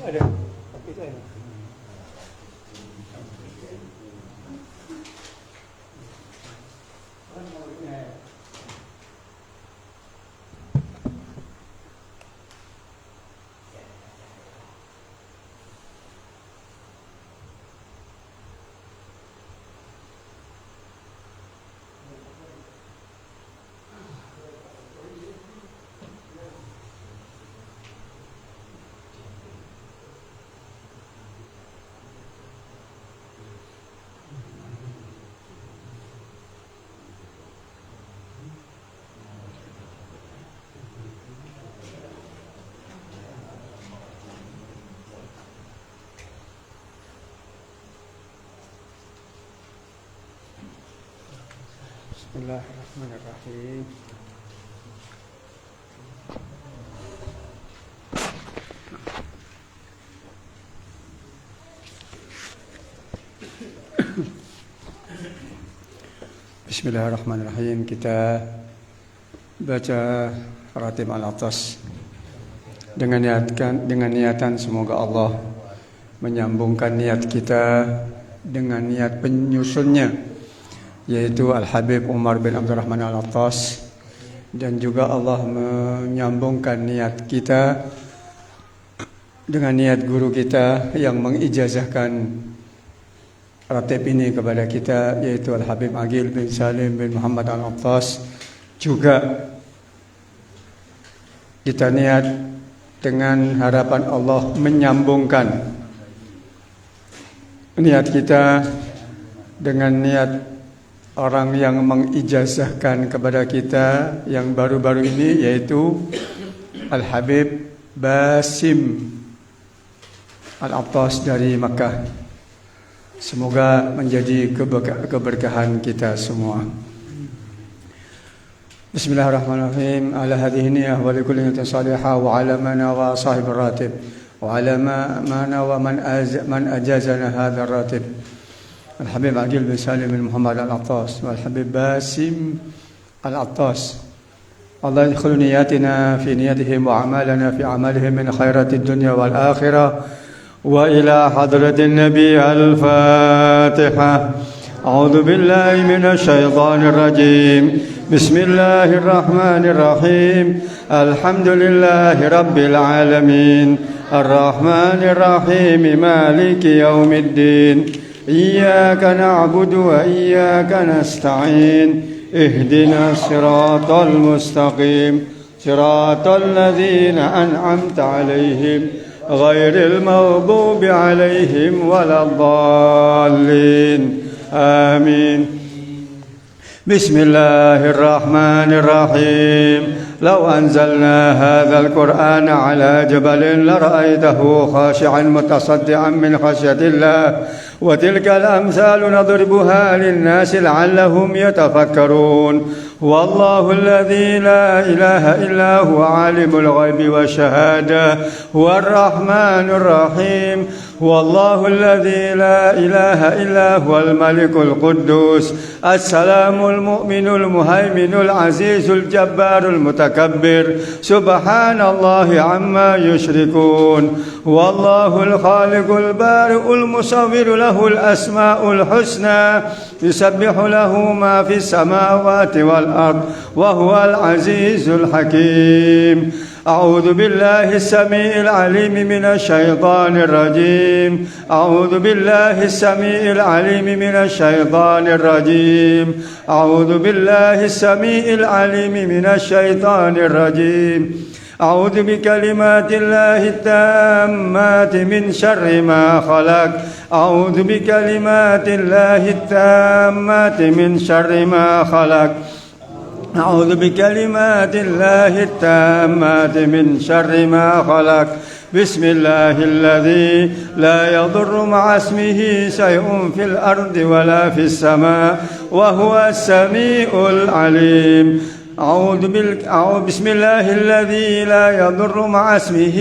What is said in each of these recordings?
ada. Itu ada. Bismillahirrahmanirrahim. Bismillahirrahmanirrahim. Kita baca Ratib Al-Atas dengan niatan semoga Allah menyambungkan niat kita dengan niat penyusunnya, yaitu Al-Habib Umar bin Abdurrahman Al-Attas, dan juga Allah menyambungkan niat kita dengan niat guru kita yang mengijazahkan ratib ini kepada kita, yaitu Al-Habib Aqil bin Salim bin Muhammad Al-Attas. Juga kita niat dengan harapan Allah menyambungkan niat kita dengan niat orang yang mengijazahkan kepada kita yang baru-baru ini, yaitu Al-Habib Basim Al-Attas dari Makkah. Semoga menjadi keberkahan kita semua. Bismillahirrahmanirrahim. Ala hadhihi niyyah wa likulli niyatin salihah wa ala mana wa sahibir ratib wa ala mana wa man ajazana hadha ratib. Al-Habib Aqil bin Salim bin Muhammad Al-Attas wal-Habib Basim Al-Attas. Allah yadkhulu niyatina fi niyatihim wa amalana fi amalihim min khairatid dunya wal akhirah. وإلى حضرة النبي الفاتحة. أعوذ بالله من الشيطان الرجيم. بسم الله الرحمن الرحيم. الحمد لله رب العالمين الرحمن الرحيم مالك يوم الدين. إياك نعبد وإياك نستعين. اهدنا الصراط المستقيم صراط الذين أنعمت عليهم غير المغضوب عليهم ولا الضالين آمين. بسم الله الرحمن الرحيم. لو أنزلنا هذا القرآن على جبل لرأيته خاشعا متصدعا من خشية الله. وتلك الأمثال نضربها للناس لعلهم يتفكرون. والله الذي لا إله إلا هو عالم الغيب والشهادة هو الرحمن الرحيم. والله الذي لا إله إلا هو الملك القدوس السلام المؤمن المهيمن العزيز الجبار المتكبر. سبحان الله عما يشركون. والله الخالق البارئ المصور له الأسماء الحسنى يسبح له ما في السماوات والأرض وهو العزيز الحكيم. أعوذ بالله السميع العليم من الشيطان الرجيم. أعوذ بالله السميع العليم من الشيطان الرجيم. أعوذ بالله السميع العليم من الشيطان الرجيم. أعوذ بكلمات الله التامات من شر ما خلق. أعوذ بكلمات الله التامات من شر ما خلق. أعوذ بكلمات الله التامات من شر ما خلق. بسم الله الذي لا يضر مع اسمه شيء في الأرض ولا في السماء وهو السميع العليم. بسم الله الذي لا يضر مع اسمه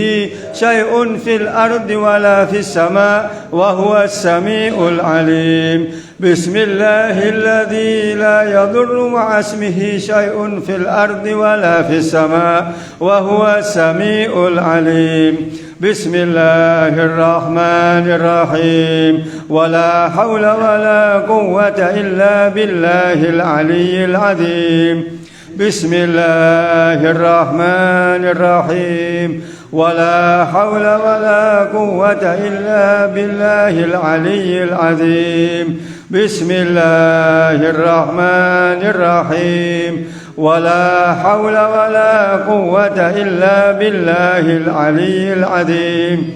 شيء في الأرض ولا في السماء وهو السميع العليم. بسم الله الذي لا يضر مع اسمه شيء في الأرض ولا في السماء وهو السميع العليم. بسم الله الرحمن الرحيم ولا حول ولا قوة إلا بالله العلي العظيم بسم الله الرحمن الرحيم ولا حول ولا قوة إلا بالله العلي العظيم بسم الله الرحمن الرحيم ولا حول ولا قوة إلا بالله العلي العظيم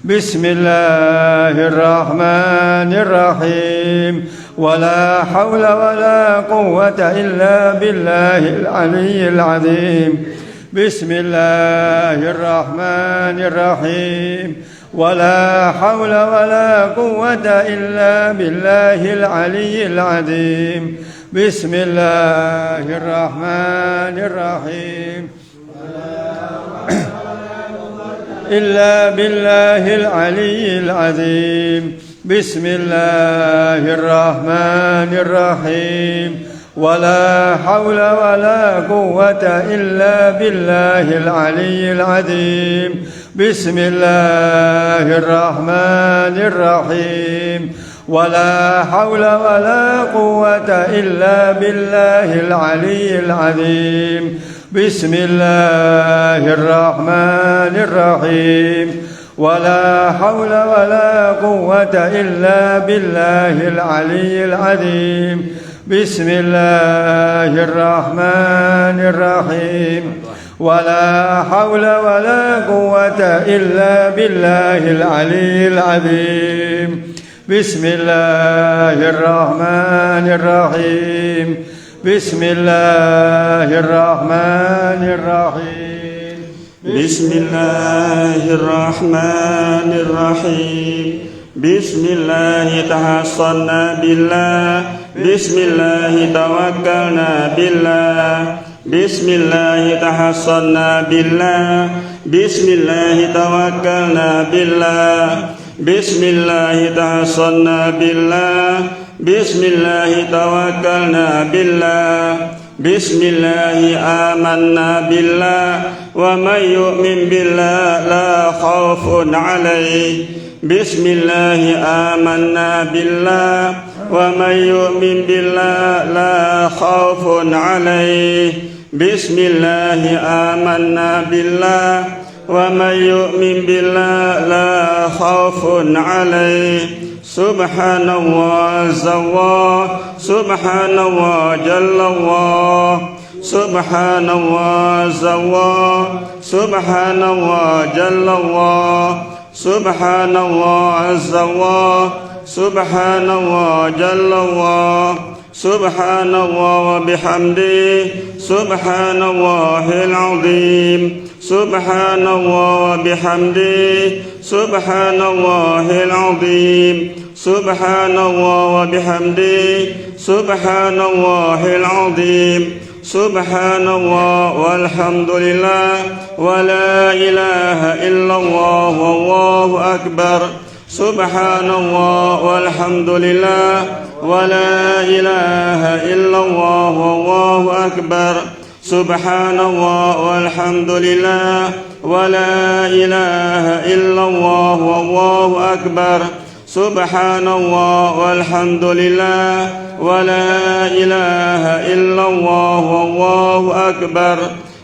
بسم الله الرحمن الرحيم ولا حول ولا قوة إلا بالله العلي العظيم بسم الله الرحمن الرحيم ولا حول ولا قوة إلا بالله العلي العظيم بسم الله الرحمن الرحيم إلا بالله العلي العظيم بسم الله الرحمن الرحيم ولا حول ولا قوة إلا بالله العلي العظيم بسم الله الرحمن الرحيم ولا حول ولا قوة إلا بالله العلي العظيم بسم الله الرحمن الرحيم ولا حول ولا قوة إلا بالله العلي العظيم بسم الله الرحمن الرحيم ولا حول ولا قوة إلا بالله العلي العظيم بسم الله الرحمن الرحيم بسم الله الرحمن الرحيم بسم الله الرحمن الرحيم بسم الله تحصنا بالله بسم الله توكلنا بالله بسم الله تحصنا بالله بسم الله توكلنا بالله بسم الله تحصنا بالله بسم الله توكلنا بالله بسم الله آمنا بالله ومن يؤمن بالله لا خوف عليه بسم الله آمنا بالله ومن يؤمن بالله لا خوف عليه بسم الله آمنا بالله ومن يؤمن بالله لا خوف عليه سبحان الله الله سبحان الله جل الله سبحان الله الله سبحان الله جل الله سبحان الله الله سبحان الله جل الله سبحان الله وبحمده سبحان الله العظيم سبحان الله وبحمده سبحان الله العظيم سبحان الله وبحمده سبحان الله العظيم سبحان الله والحمد لله ولا إله إلا الله والله أكبر سبحان الله والحمد لله ولا إله إلا الله والله أكبر سبحان الله والحمد لله ولا إله إلا الله والله أكبر سبحان الله والحمد لله ولا إله إلا الله والله أكبر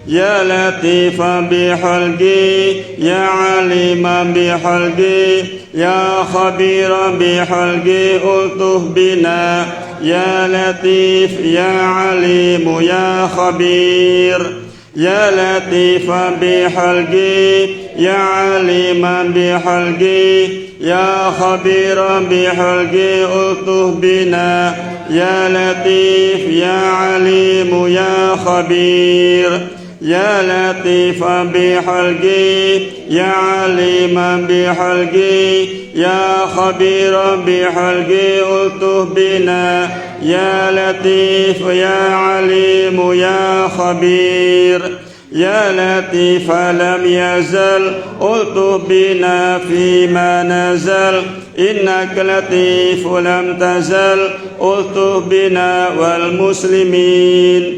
يا لطيفا بخلقي يا عليما بخلقي يا خبيرا بخلقي ألطف بنا يا لطيف يا عليم يا خبير يا لطيفا بخلقي يا عليما بخلقي يا خبيرا بخلقي ألطف بنا يا لطيف يا عليم يا خبير يا لطيفا بخلقي يا عليما بخلقي يا خبيرا بخلقي ألطف بنا يا لطيف يا عليم يا خبير يا لطيف لم يزل ألطف بنا فيما نزل إنك لطيف لم تزل ألطف بنا والمسلمين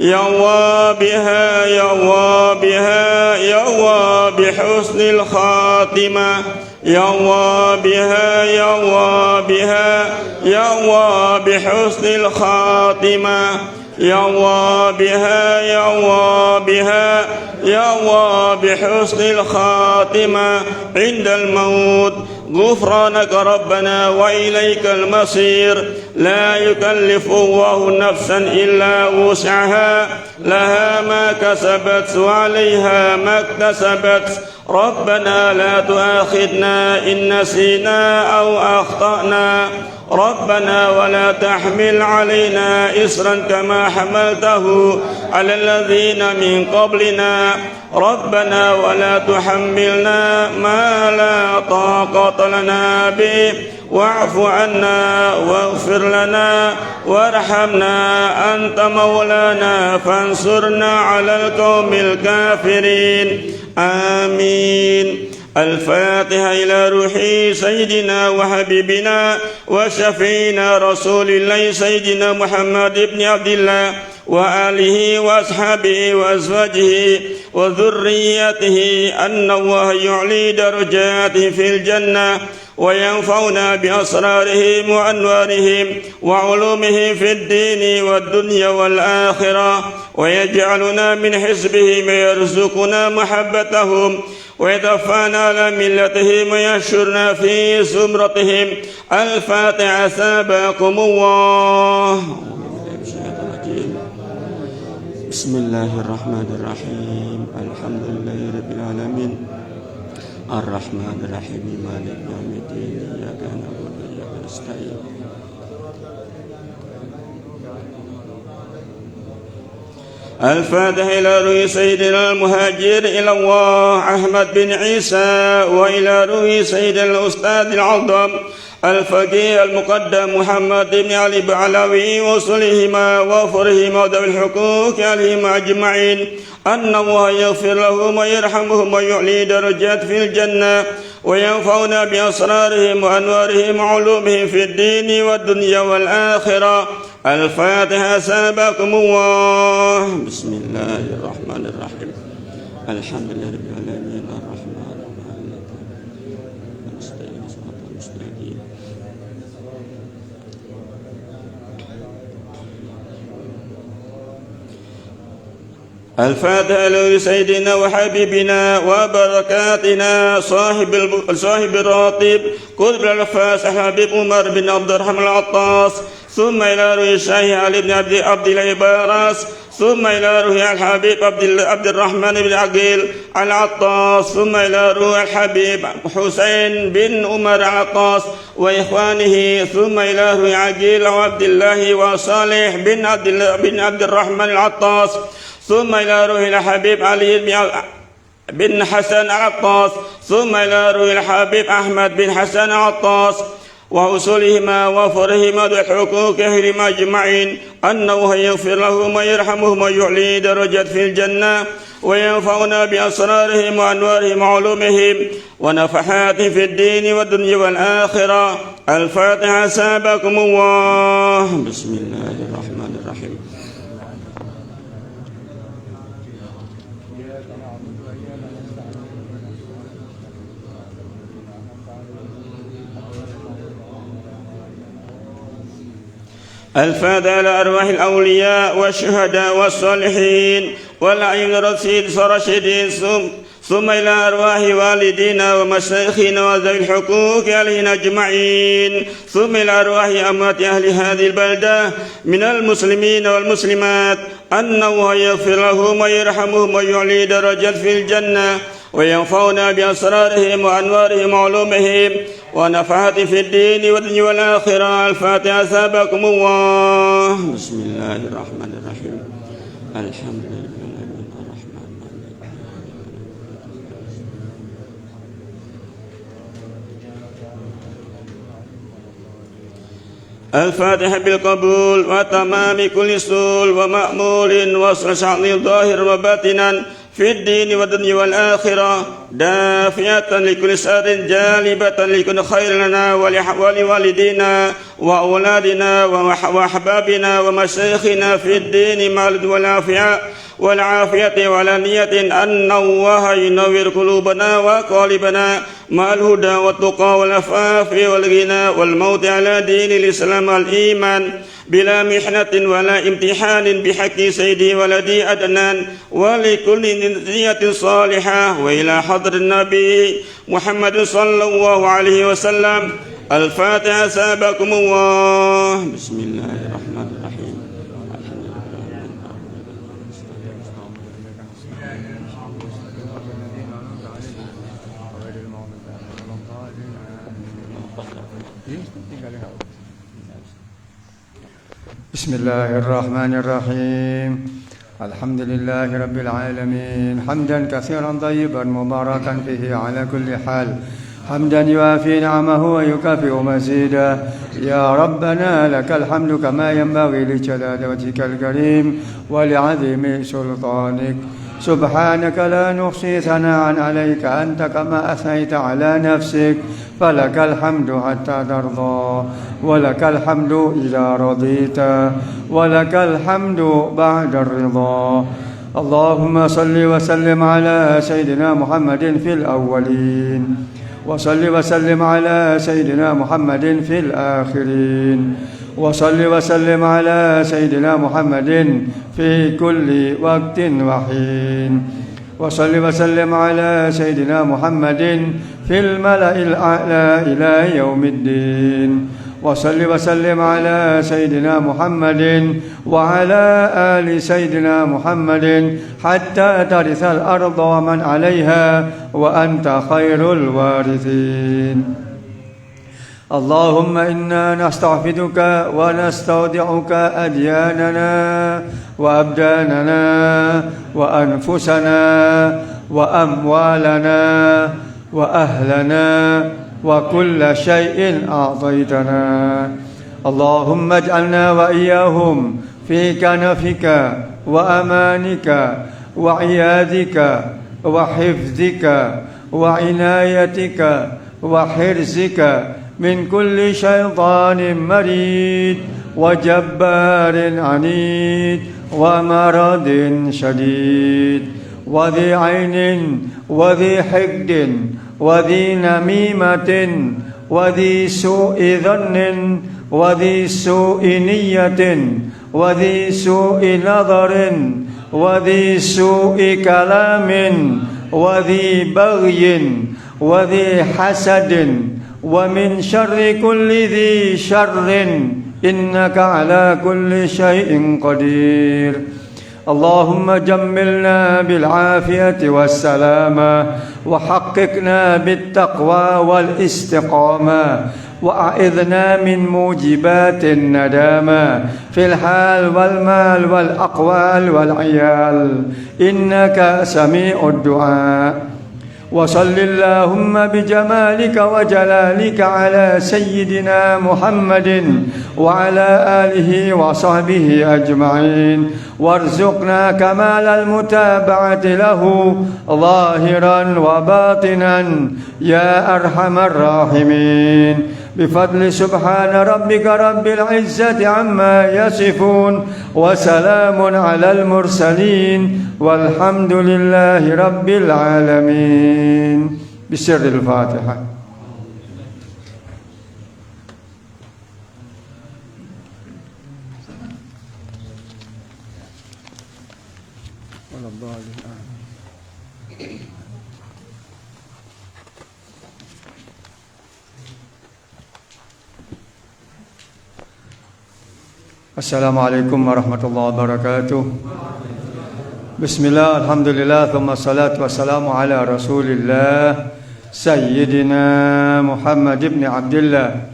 يا الله بها يا الله بها يا الله بحسن الخاتمة يا الله بها يا الله بها يا الله بحسن الخاتمة يا الله بها يا الله بها يا الله بحسن الخاتمة عند الموت غفرانك ربنا وإليك المصير لا يكلف الله نفسا إلا وسعها لها ما كسبت وعليها ما اكتسبت ربنا لا تؤاخذنا إن نسينا أو أخطأنا ربنا ولا تحمل علينا إصرا كما حملته على الذين من قبلنا ربنا ولا تحملنا ما لا طاقة لنا به واعف عنا واغفر لنا وارحمنا أنت مولانا فانصرنا على القوم الكافرين آمين. الفاتحة إلى روح سيدنا وحبيبنا وشفينا رسول الله سيدنا محمد بن عبد الله وآله وأصحابه وأزواجه وذريته أن الله يعلي درجاته في الجنة وينفعنا بأسرارهم وأنوارهم وعلومهم في الدين والدنيا والآخرة ويجعلنا من حزبهم ويرزقنا محبتهم ويدفعنا على ملتهم ويشرنا في زمرتهم. الفاتحة. سابقكم الله. بسم الله الرحمن الرحيم. الحمد لله رب العالمين الرحمن الرحيم مالك يوم الدين إياك نعبد وإياك نستعين الفاتح إلى روح سيدنا المهاجر إلى الله أحمد بن عيسى وإلى روح سيدنا الأستاذ العظم الفقيه المقدم محمد بن علي بعلوي وصلهما وفرهما وذوي الحقوق عليهم أجمعين أن الله يغفر لهم ويرحمهم ويعلي درجات في الجنة وينفعنا بأسرارهم وأنوارهم وعلومهم في الدين والدنيا والآخرة. الفاتحة. سابقكم الله. بسم الله الرحمن الرحيم. الحمد لله رب العالمين الرحمن الرحيم نستعين صراط المستقيم الفاتحة لسيدنا وحبيبنا وبركاتنا صاحب الراتب قطب العفاس حبيب عمر بن عبد الرحمن العطاس ثم إلى روح الشيخ علي بن عبد العباس ثم إلى روح الحبيب عبد الرحمن بن عقيل العطاس ثم إلى روح الحبيب حسين بن عمر العطاس وإخوانه ثم إلى روح عقيل وعبد الله وصالح بن عبد الرحمن العطاس ثم إلى روح الحبيب علي بن حسن العطاس ثم إلى روح الحبيب أحمد بن حسن العطاس وأصولهما وفرهما بحقوقهم أجمعين أنه يغفر لهم ويرحمهم ويعلي درجات في الجنة وينفعنا بأسرارهم وأنوارهم وعلومهم ونفحاتهم في الدين والدنيا والآخرة. الفاتحة. سابقكم الله. بسم الله الرحمن الرحيم. الفاتحة لأرواح الأولياء والشهداء والصالحين والأئمة الراشدين ثم إلى أرواح والدينا ومشايخنا وذوي الحقوق علينا أجمعين ثم إلى أرواح أموات أهل هذه البلدة من المسلمين والمسلمات أنه يغفر لهم ويرحمهم ويعلي درجات في الجنة وينفعنا بأسرارهم وأنوارهم وعلومهم ونفعات في الدين والدنيا والآخرة. الفاتحة. سابقكم الله. بسم الله الرحمن الرحيم. الحمد لله الرحمن الفاتحة بالقبول وتمام كل سول ومأمول وصل ظاهر وباطنا في الدين والدنيا والآخرة دافعة لكل شر جالبة لكل خير لنا ولوالدينا وأولادنا وأحبابنا ومشايخنا في الدين مع والعافية وعلى نية أن الله ينور قلوبنا وقالبنا مع الهدى والتقى والعفاف والغنى والموت على دين الإسلام والإيمان بلا محنة ولا امتحان بحق سيدي ولدي أدنان ولكل نية صالحة وإلى حضر النبي محمد صلى الله عليه وسلم. الفاتحة سابقكم الله. بسم الله الرحمن الرحيم. بسم الله الرحمن الرحيم. الحمد لله رب العالمين حمدا كثيرا طيبا مباركا فيه على كل حال حمدا يوافي نعمه ويكافئ مزيدا. يا ربنا لك الحمد كما ينبغي لجلال وجهك الكريم ولعظيم سلطانك. سبحانك لا نحصي ثناء عليك أنت كما أثنيت على نفسك. فلك الحمد حتى ترضى ولك الحمد إذا رضيت ولك الحمد بعد الرضا. اللهم صل وسلم على سيدنا محمد في الأولين وصل وسلم على سيدنا محمد في الآخرين وصل وسلم على سيدنا محمد في كل وقت وحين وصل وسلم على سيدنا محمد في الملأ الأعلى إلى يوم الدين. وصل وسلم على سيدنا محمد وعلى آل سيدنا محمد حتى ترث الأرض ومن عليها وأنت خير الوارثين. اللهم إنا نستعفدك ونستودعك أدياننا وأبداننا وأنفسنا وأموالنا وأهلنا وكل شيء أعطيتنا. اللهم اجعلنا وإياهم في كنفك وأمانك وعيادك وحفظك وعنايتك وحرزك من كل شيطان مريد وجبار عنيد ومرض شديد وذي عين وذي حقد وذي نميمة وذي سوء ظن وذي سوء نية وذي سوء نظر وذي سوء كلام وذي بغي وذي حسد ومن شر كل ذي شر إنك على كل شيء قدير. اللهم جملنا بالعافية والسلامة وحققنا بالتقوى والاستقامة وأعذنا من موجبات الندامة في الحال والمال والأقوال والعيال إنك سميع الدعاء. وصل اللهم بجمالك وجلالك على سيدنا محمد وعلى آله وصحبه أجمعين وارزقنا كمال المتابعة له ظاهرا وباطنا يا أرحم الراحمين. بفضل سبحان ربك رب العزة عما يصفون وسلام على المرسلين والحمد لله رب العالمين. بسر الفاتحة. Assalamualaikum warahmatullahi wabarakatuh. Bismillah, alhamdulillah, thumma salatu wassalamu ala rasulillah Sayyidina Muhammad ibn Abdullah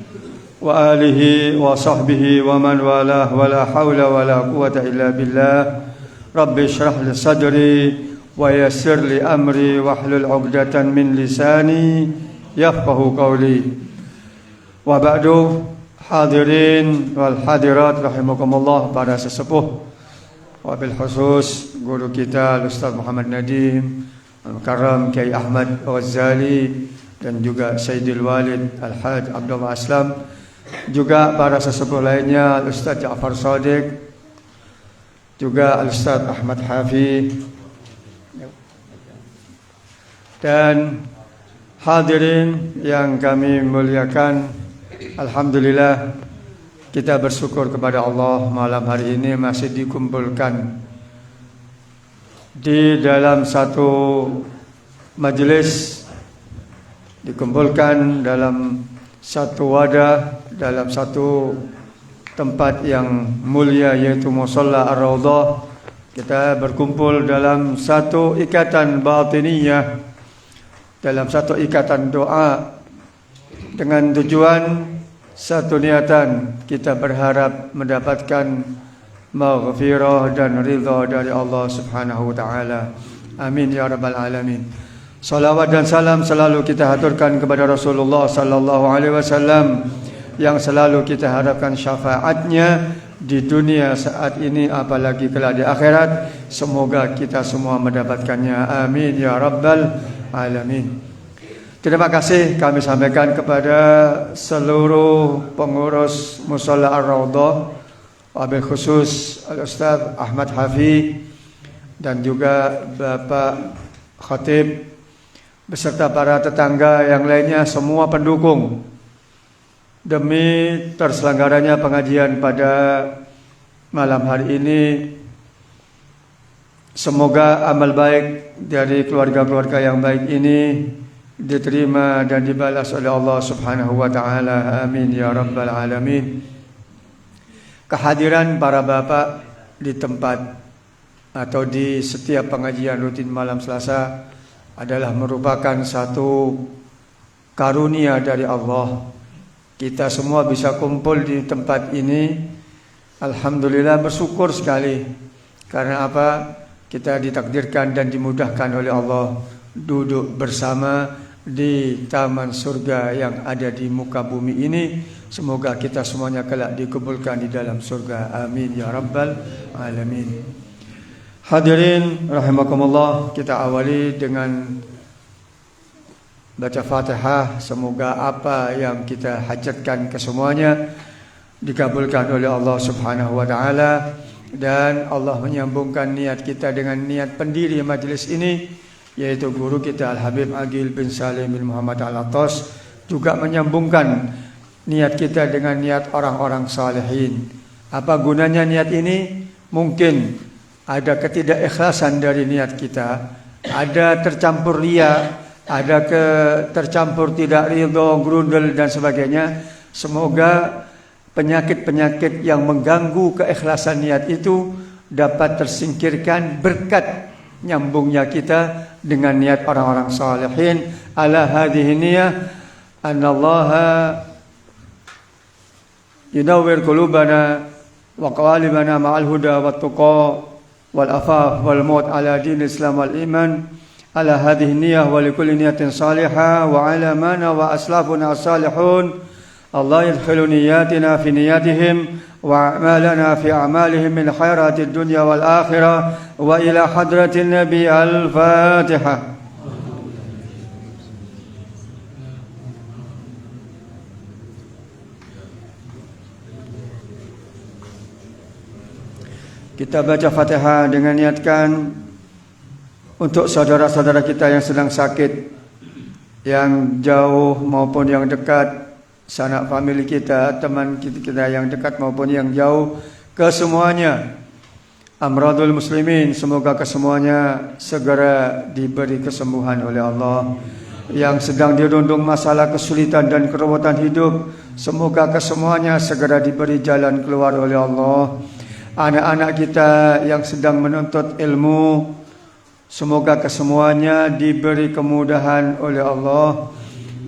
wa alihi wa sahbihi wa man walah wa la hawla wa la quwata illa billah. Rabbi shrah li sadri wa yassir li amri wahlul 'uqdatan min lisani yafqahu qawli. Wa ba'du. Hadirin wal hadirat rahimakumullah, para sesepuh, wabil khusus guru kita Ustaz Muhammad Nadim Al-Mukarram Kiai Ahmad Ghazali, dan juga Sayyidil Walid Al-Haj Abdullah Aslam, juga para sesepuh lainnya Ustaz Ja'far Shadiq, juga Ustaz Ahmad Hafi, dan hadirin yang kami muliakan. Alhamdulillah, kita bersyukur kepada Allah malam hari ini masih dikumpulkan di dalam satu majelis, dikumpulkan dalam satu wadah, dalam satu tempat yang mulia yaitu Musalla Ar-Raudhah. Kita berkumpul dalam satu ikatan batiniyah, dalam satu ikatan doa, dengan tujuan satu niatan, kita berharap mendapatkan maghfirah dan ridha dari Allah Subhanahu wa taala. Amin ya rabbal alamin. Salawat dan salam selalu kita haturkan kepada Rasulullah sallallahu alaihi wasallam yang selalu kita harapkan syafaatnya di dunia saat ini, apalagi kelak di akhirat. Semoga kita semua mendapatkannya. Amin ya rabbal alamin. Terima kasih kami sampaikan kepada seluruh pengurus Musalla Ar-Raudhah, wabil khusus Al-Ustaz Ahmad Hafi, dan juga Bapak Khatib, beserta para tetangga yang lainnya, semua pendukung demi terselenggaranya pengajian pada malam hari ini. Semoga amal baik dari keluarga-keluarga yang baik ini diterima dan dibalas oleh Allah Subhanahu wa taala. Amin ya rabbal alamin. Kehadiran para bapak di tempat atau di setiap pengajian rutin malam Selasa adalah merupakan satu karunia dari Allah. Kita semua bisa kumpul di tempat ini, alhamdulillah, bersyukur sekali. Karena apa? Kita ditakdirkan dan dimudahkan oleh Allah duduk bersama di taman surga yang ada di muka bumi ini. Semoga kita semuanya kelak dikumpulkan di dalam surga. Amin ya rabbal alamin. Hadirin rahimakumullah, kita awali dengan baca Fatihah. Semoga apa yang kita hajatkan kesemuanya dikabulkan oleh Allah Subhanahu wa taala, dan Allah menyambungkan niat kita dengan niat pendiri majelis ini, yaitu guru kita Al-Habib Aqil bin Salim bin Muhammad Al-Attas, juga menyambungkan niat kita dengan niat orang-orang salihin. Apa gunanya niat ini? Mungkin ada ketidakikhlasan dari niat kita, ada tercampur ria, ada tercampur tidak ridho, grundel dan sebagainya. Semoga penyakit-penyakit yang mengganggu keikhlasan niat itu dapat tersingkirkan berkat nyambungnya kita dengan niat orang-orang salihin. Ala hadhihi niyah annallaha yunawwir qulubana wa qalibana ma'al huda wat tuqa wal afaf wal maut ala din Islam wal iman. Ala hadhihi niyah wa likulli niyatin salihah wa ala mana wa aslafuna salihun. Allah yadkhilu niyatina fi niyatihim wa a'malana fi a'malihim min khairatid dunya wal akhirah wa ila hadratin nabi. Al-Fatihah. Kita baca Fatihah dengan niatkan untuk saudara-saudara kita yang sedang sakit, yang jauh maupun yang dekat, sanak famili kita, teman kita yang dekat maupun yang jauh, kesemuanya. Amradul muslimin, semoga kesemuanya segera diberi kesembuhan oleh Allah. Yang sedang dirundung masalah kesulitan dan kerebutan hidup, semoga kesemuanya segera diberi jalan keluar oleh Allah. Anak-anak kita yang sedang menuntut ilmu, semoga kesemuanya diberi kemudahan oleh Allah.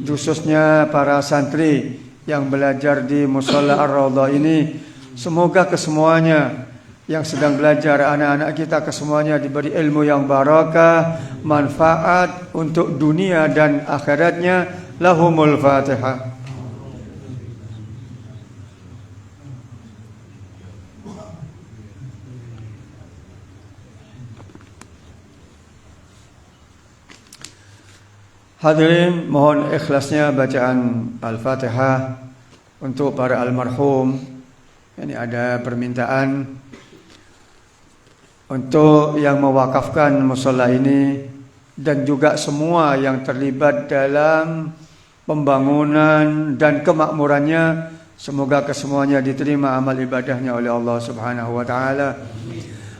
Khususnya para santri yang belajar di Musalla Ar-Raudhah ini, semoga kesemuanya yang sedang belajar, anak-anak kita kesemuanya diberi ilmu yang barakah, manfaat untuk dunia dan akhiratnya. Lahumul Fatihah. Hadirin, mohon ikhlasnya bacaan Al-Fatihah untuk para almarhum. Ini ada permintaan untuk yang mewakafkan mushola ini dan juga semua yang terlibat dalam pembangunan dan kemakmurannya. Semoga kesemuanya diterima amal ibadahnya oleh Allah Subhanahu wa taala.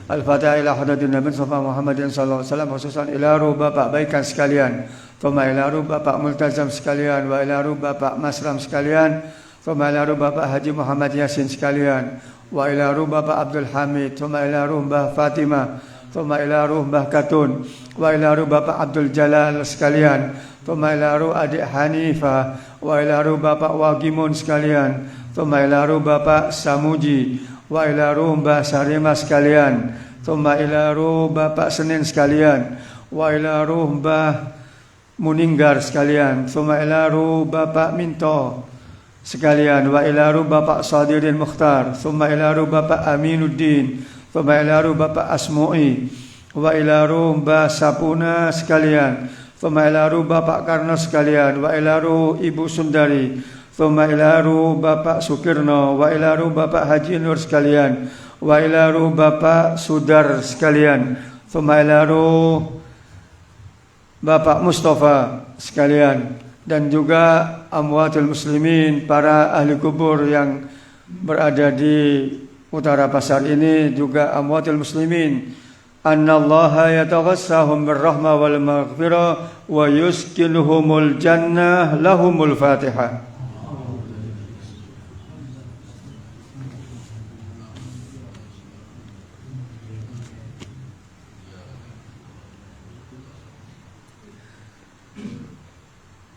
Al-Fatihah ila hadratin Nabi Muhammadin sallallahu alaihi wasallam, khususan ila ruh Bapak baikan sekalian, thumma ila ruh Bapak multazam sekalian, wa ila ruh Bapak masram sekalian, thumma ila ruh Bapak Haji Muhammad Yasin sekalian, wa ila ruh Bapak Abdul Hamid, thumma ila ruh Mbah Fatimah, thumma ila ruh Mbah Katun, wa ila ruh Bapak Abdul Jalal sekalian, thumma ila ruh Adik Hanifah, wa ila ruh Bapak Wagimun sekalian, thumma ila ruh Bapak Samuji, wa ila ruh Mbah Sarima sekalian, thumma ila ruh Bapak Senin sekalian, wa ila ruh Mbah Muninggar sekalian, thumma ila ruh Bapak Minto sekalian, wa ila ruh Bapak Sadirin Mukhtar, thumma ila ruh Bapak Aminuddin, thumma ila ruh Bapak Asmu'i, wa ila ruh Mbah Sapuna sekalian, thumma ila ruh Bapak Karno sekalian, wa ila ruh Ibu Sundari, thumma ila ruh Bapak Sukirno, wa ila ruh Bapak Haji Nur sekalian, wa ila ruh Bapak Sudar sekalian, thumma ila ruh Bapak Mustafa sekalian, dan juga amwatul muslimin, para ahli kubur yang berada di utara pasar ini, juga amwatul muslimin. Annallaha yataghassahum birrahmah wal maghfirah wa yuskinuhumul jannah. Lahumul Fatihah.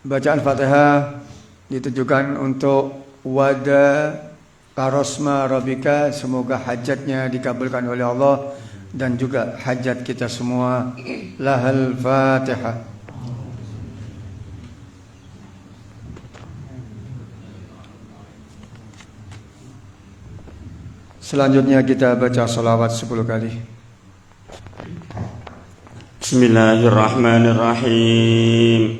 Bacaan Fatihah ditujukan untuk Wada Karosma Robika, semoga hajatnya dikabulkan oleh Allah dan juga hajat kita semua. Lahal Fatihah. Selanjutnya kita baca salawat 10 kali. Bismillahirrahmanirrahim.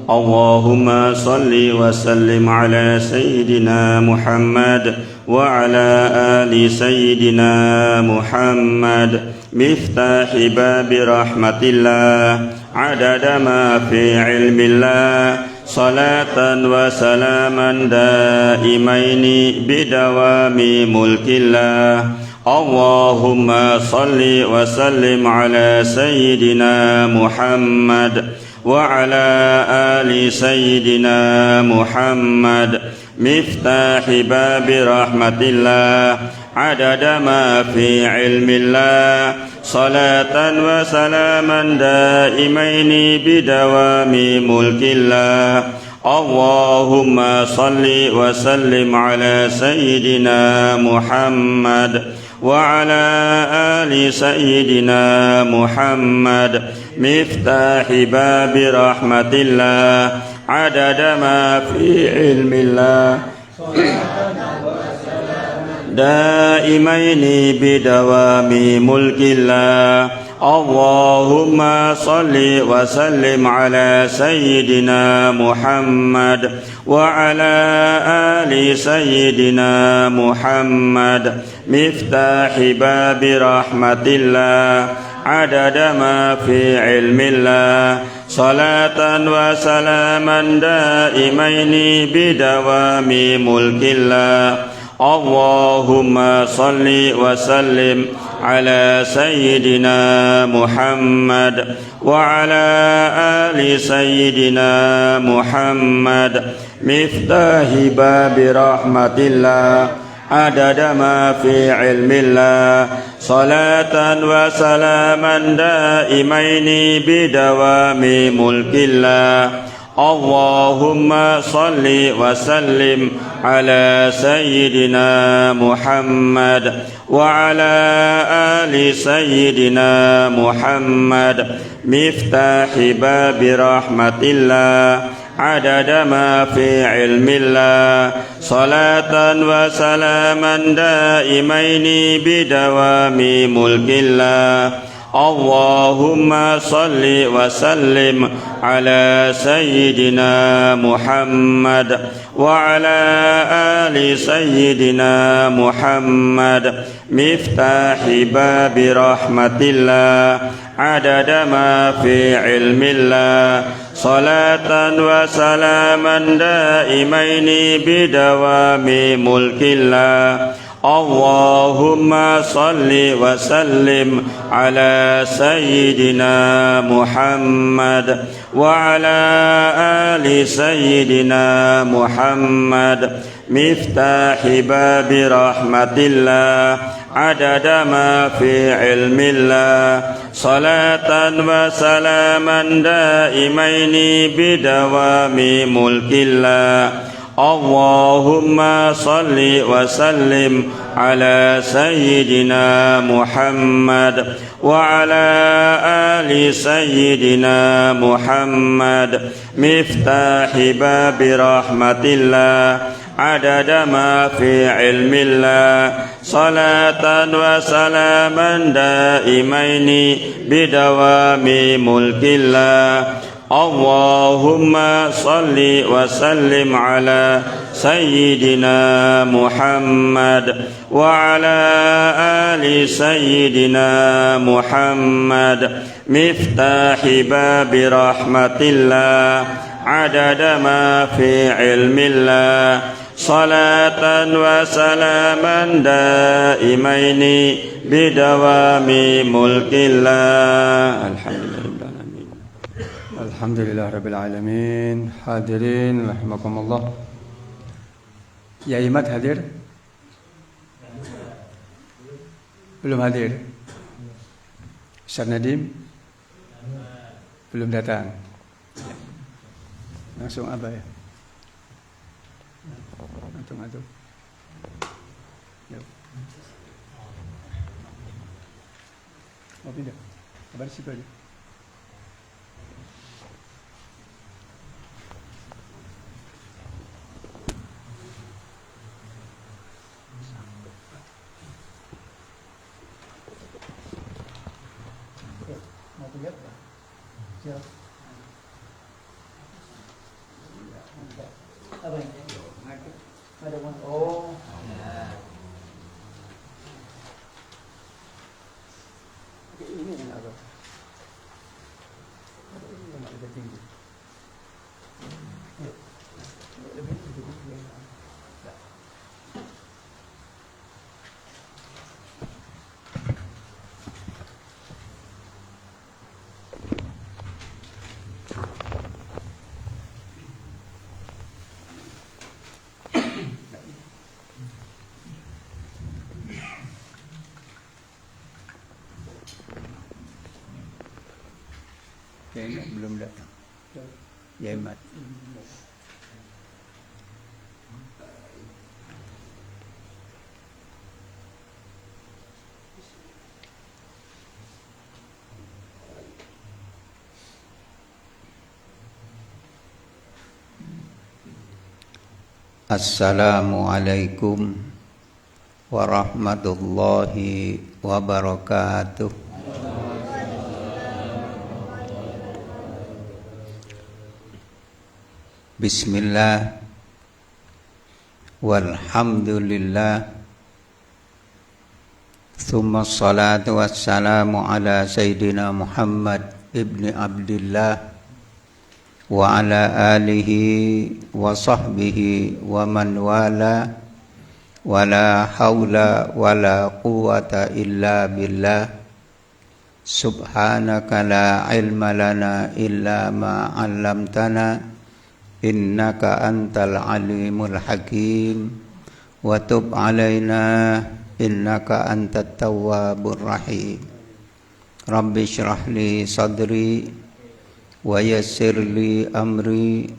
Allahumma salli wa sallim ala Sayyidina Muhammad wa ala ali Sayyidina Muhammad miftahi babi rahmatillah adada ma fi ilmillah salatan wa salaman daimaini bidawami mulkillah. Allahumma salli wa sallim ala Sayyidina Muhammad وعلى آل سيدنا محمد مفتاح باب رحمة الله عدد ما في علم الله صلاة وسلاما دائمين بدوام ملك الله. اللهم صل وسلم على سيدنا محمد وعلى آل سيدنا محمد مفتاح باب رحمة الله عدد ما في علم الله دائمين بدوام ملك الله. اللهم صل وسلم على سيدنا محمد وعلى آل سيدنا محمد مفتاح باب رحمة الله عدد ما في علم الله صلاة وسلاما دائمين بدوام ملك الله. اللهم صل وسلم على سيدنا محمد وعلى آل سيدنا محمد مفتاح باب رحمة الله عدد ما في علم الله صلاة وسلاما دائمين بدوام ملك الله. اللهم صل وسلم على سيدنا محمد وعلى آل سيدنا محمد مفتاح باب رحمة الله عدد ما في علم الله صلاة وسلاما دائمين بدوام ملك الله. اللهم صل وسلم على سيدنا محمد وعلى آل سيدنا محمد مفتاح باب رحمة الله عدد ما في علم الله صلاة وسلاما دائمين بدوام ملك الله اللهم صل وسلم على سيدنا محمد وعلى آل سيدنا محمد مفتاح باب رحمة الله عدد ما في علم الله صلاة وسلاما دائمين بدوام ملك الله اللهم صل وسلم على سيدنا محمد وعلى آل سيدنا محمد مفتاح باب رحمة الله عدد ما في علم الله صلاة وسلاما دائمين بدوام ملك الله اللهم صل وسلم على سيدنا محمد وعلى آل سيدنا محمد مفتاح باب رحمة الله عدد ما في علم الله صلاة وسلاما دائمين بدوام ملك الله Alhamdulillah Rabbil Alamin. Hadirin rahimakumullah. Ya Imad hadir? Belum hadir? Ustaz Nadim? Belum datang. Langsung apa ya? Langsung. Mau pindah? Kabar siapa aja? Kayaknya belum datang. Ya Imad. Assalamualaikum warahmatullahi wabarakatuh. Bismillah walhamdulillah Thumma salatu wassalamu ala Sayyidina Muhammad ibni Abdillah wa ala alihi wa sahbihi wa man wala wa la hawla wa la quwwata illa billah Subhanaka la ilma lana illa ma 'allamtana innaka antal alimul hakim wa tub alaina innaka antat tawwabur rahim rabbi shrah li sadri wa yassir li amri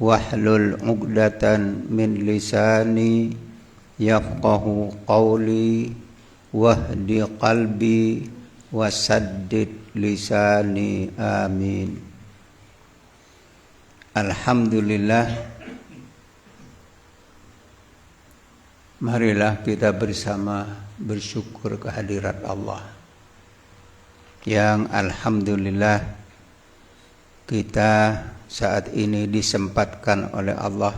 wahlul 'uqdatan min lisani yafqahu qawli wahdi qalbi wasaddid lisani amin. Alhamdulillah, marilah kita bersama bersyukur kehadirat Allah. yang alhamdulillah kita saat ini disempatkan oleh Allah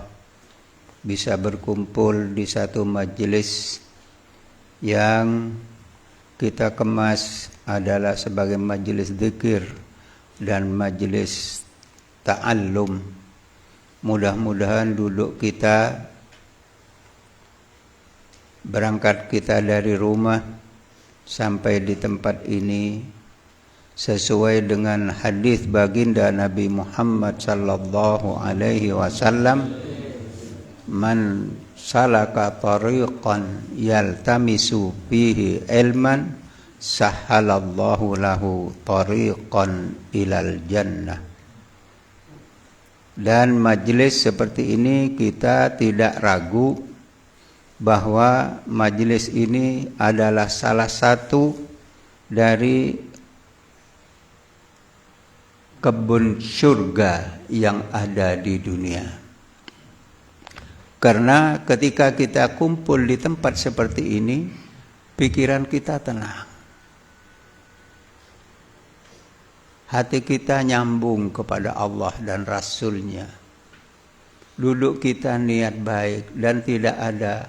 bisa berkumpul di satu majelis yang kita kemas adalah sebagai majelis zikir dan majelis ta'allum. Mudah-mudahan duduk kita, berangkat kita dari rumah sampai di tempat ini sesuai dengan hadis baginda Nabi Muhammad sallallahu alaihi wasallam, man salaka tariqan yaltamisu fihi ilman sahhalallahu lahu tariqan ilal jannah. Dan majelis seperti ini kita tidak ragu bahwa majelis ini adalah salah satu dari kebun surga yang ada di dunia. Karena ketika kita kumpul di tempat seperti ini, pikiran kita tenang. Hati kita nyambung kepada Allah dan Rasul-Nya. Duduk kita niat baik dan tidak ada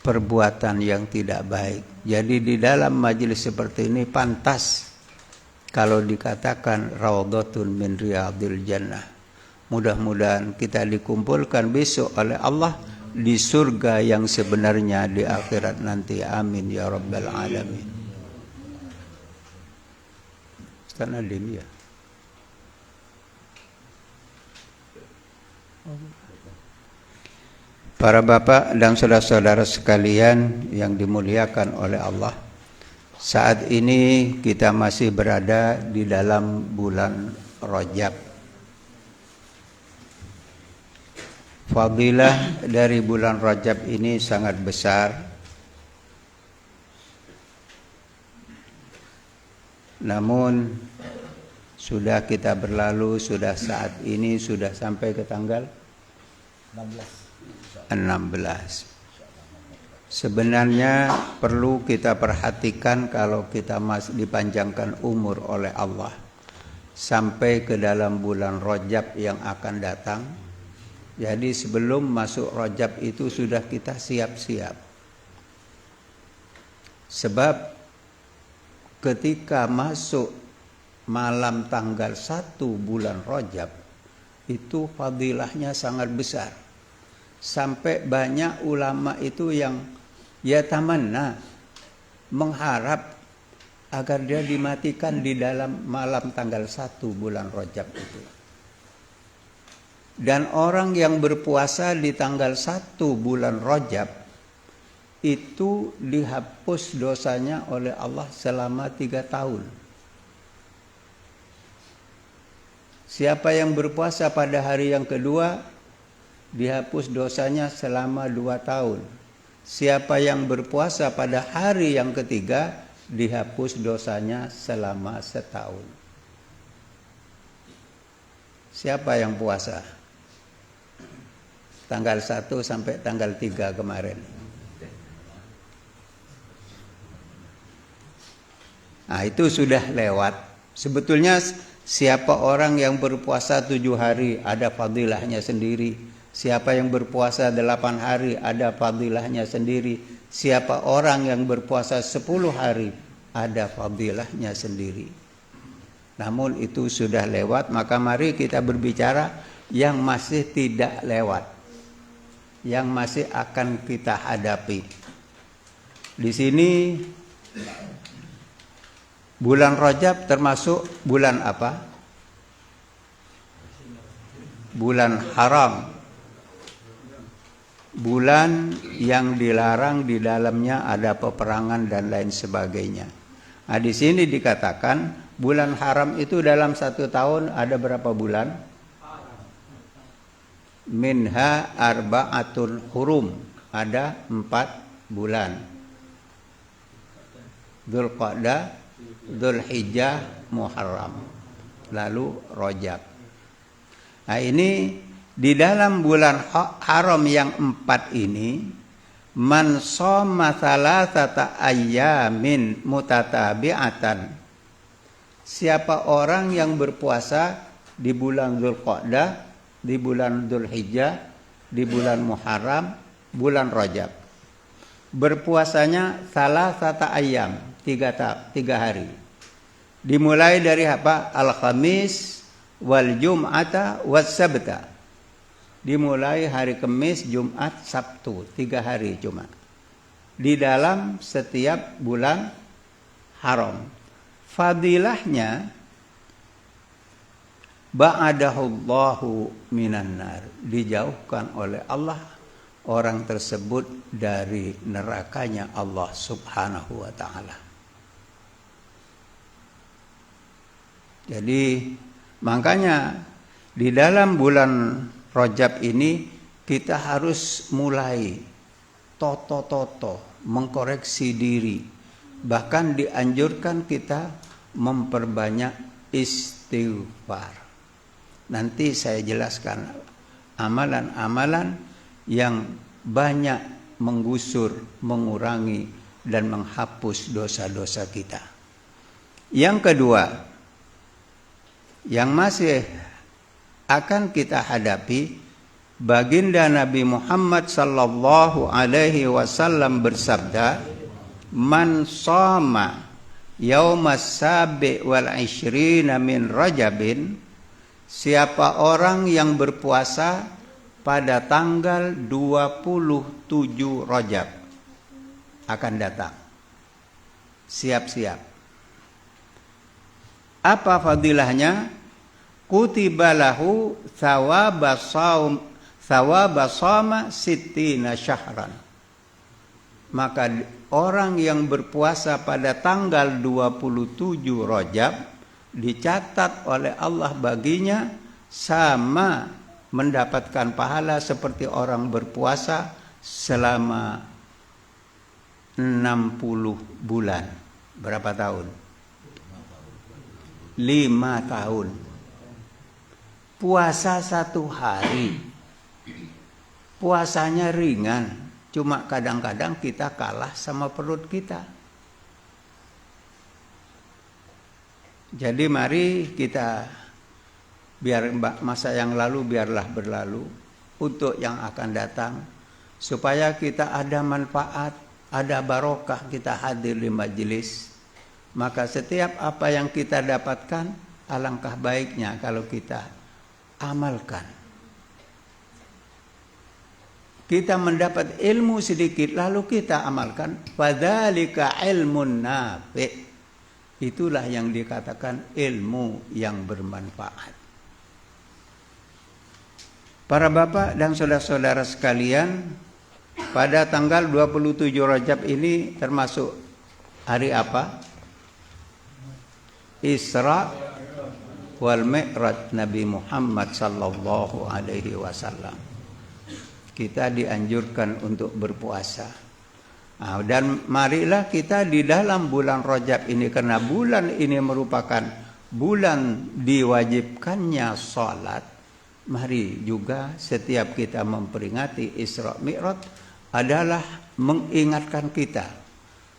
perbuatan yang tidak baik. Jadi di dalam majelis seperti ini pantas kalau dikatakan raudhatun min riyadil jannah. Mudah-mudahan kita dikumpulkan besok oleh Allah di surga yang sebenarnya di akhirat nanti. Amin ya rabbal alamin. Karena dia para bapak dan saudara-saudara sekalian yang dimuliakan oleh Allah, saat ini kita masih berada di dalam bulan Rajab. Fadilah dari bulan Rajab ini sangat besar. Namun sudah kita berlalu, sudah saat ini sudah sampai ke tanggal 16. Sebenarnya perlu kita perhatikan kalau kita masih dipanjangkan umur oleh Allah sampai ke dalam bulan Rajab yang akan datang. Jadi sebelum masuk Rajab itu sudah kita siap-siap. Sebab ketika masuk malam tanggal 1 bulan Rajab itu fadilahnya sangat besar. Sampai banyak ulama itu yang tamanna mengharap agar dia dimatikan di dalam malam tanggal 1 bulan Rajab itu. Dan orang yang berpuasa di tanggal 1 bulan Rajab itu dihapus dosanya oleh Allah selama 3 tahun. Siapa yang berpuasa pada hari yang kedua, dihapus dosanya selama 2 tahun. Siapa yang berpuasa pada hari yang ketiga, dihapus dosanya selama 1 tahun. Siapa yang puasa? Tanggal 1 sampai tanggal 3 kemarin. Nah, itu sudah lewat. Sebetulnya siapa orang yang berpuasa 7 hari ada fadilahnya sendiri. Siapa yang berpuasa 8 hari ada fadilahnya sendiri. Siapa orang yang berpuasa 10 hari ada fadilahnya sendiri. Namun itu sudah lewat, maka mari kita berbicara yang masih tidak lewat, yang masih akan kita hadapi. Di sini bulan Rajab termasuk bulan apa? Bulan haram. Bulan yang dilarang, di dalamnya ada peperangan dan lain sebagainya. Nah, di sini dikatakan bulan haram itu dalam 1 tahun ada berapa bulan? Minha arba'atul hurum. Ada 4 bulan. Dzulqa'dah, Dzulhijjah, Muharram, lalu Rajab. Nah, ini di dalam bulan haram yang 4 ini Man shoma thalathata ayyamin mutatabi'atan. Siapa orang yang berpuasa di bulan Dzulqa'dah, di bulan Dzulhijjah, di bulan Muharram, bulan Rajab. Berpuasanya thalathata ayyam, 3 hari. Dimulai dari apa? Al-Khamis wal Jum'ata was Sabta. Dimulai hari Kamis, Jumat, Sabtu, 3 hari cuma. Di dalam setiap bulan haram. Fadilahnya ba'adahullahu minan nar. Dijauhkan oleh Allah orang tersebut dari nerakanya Allah subhanahu wa ta'ala. Jadi makanya di dalam bulan Rajab ini kita harus mulai toto-toto mengkoreksi diri. Bahkan dianjurkan kita memperbanyak istighfar. Nanti saya jelaskan amalan-amalan yang banyak menggusur, mengurangi dan menghapus dosa-dosa kita. Yang kedua, yang masih akan kita hadapi, baginda Nabi Muhammad sallallahu alaihi wasallam bersabda, "Man shoma yaumas sabi wal ishrina min Rajabin." Siapa orang yang berpuasa pada tanggal 27 Rajab akan datang. Siap-siap. Apa fadilahnya? Kutiba lahu thawaba shoma sittina syahran. Maka orang yang berpuasa pada tanggal 27 Rajab dicatat oleh Allah baginya sama mendapatkan pahala seperti orang berpuasa selama 60 bulan. Berapa tahun? 5 tahun. Puasa 1 hari. Puasanya ringan. Cuma kadang-kadang kita kalah sama perut kita. Jadi mari kita, biar masa yang lalu biarlah berlalu, untuk yang akan datang, supaya kita ada manfaat, ada barokah kita hadir di majelis. Maka setiap apa yang kita dapatkan, alangkah baiknya kalau kita amalkan. Kita mendapat ilmu sedikit lalu kita amalkan, fadzalika ilmun nafi'. Itulah yang dikatakan ilmu yang bermanfaat. Para bapak dan saudara-saudara sekalian, pada tanggal 27 Rajab ini termasuk hari apa? Isra wal Mi'raj Nabi Muhammad sallallahu alaihi wasallam. Kita dianjurkan untuk berpuasa. Dan marilah kita di dalam bulan Rajab ini, karena bulan ini merupakan bulan diwajibkannya salat. Mari juga setiap kita memperingati Isra Mi'raj adalah mengingatkan kita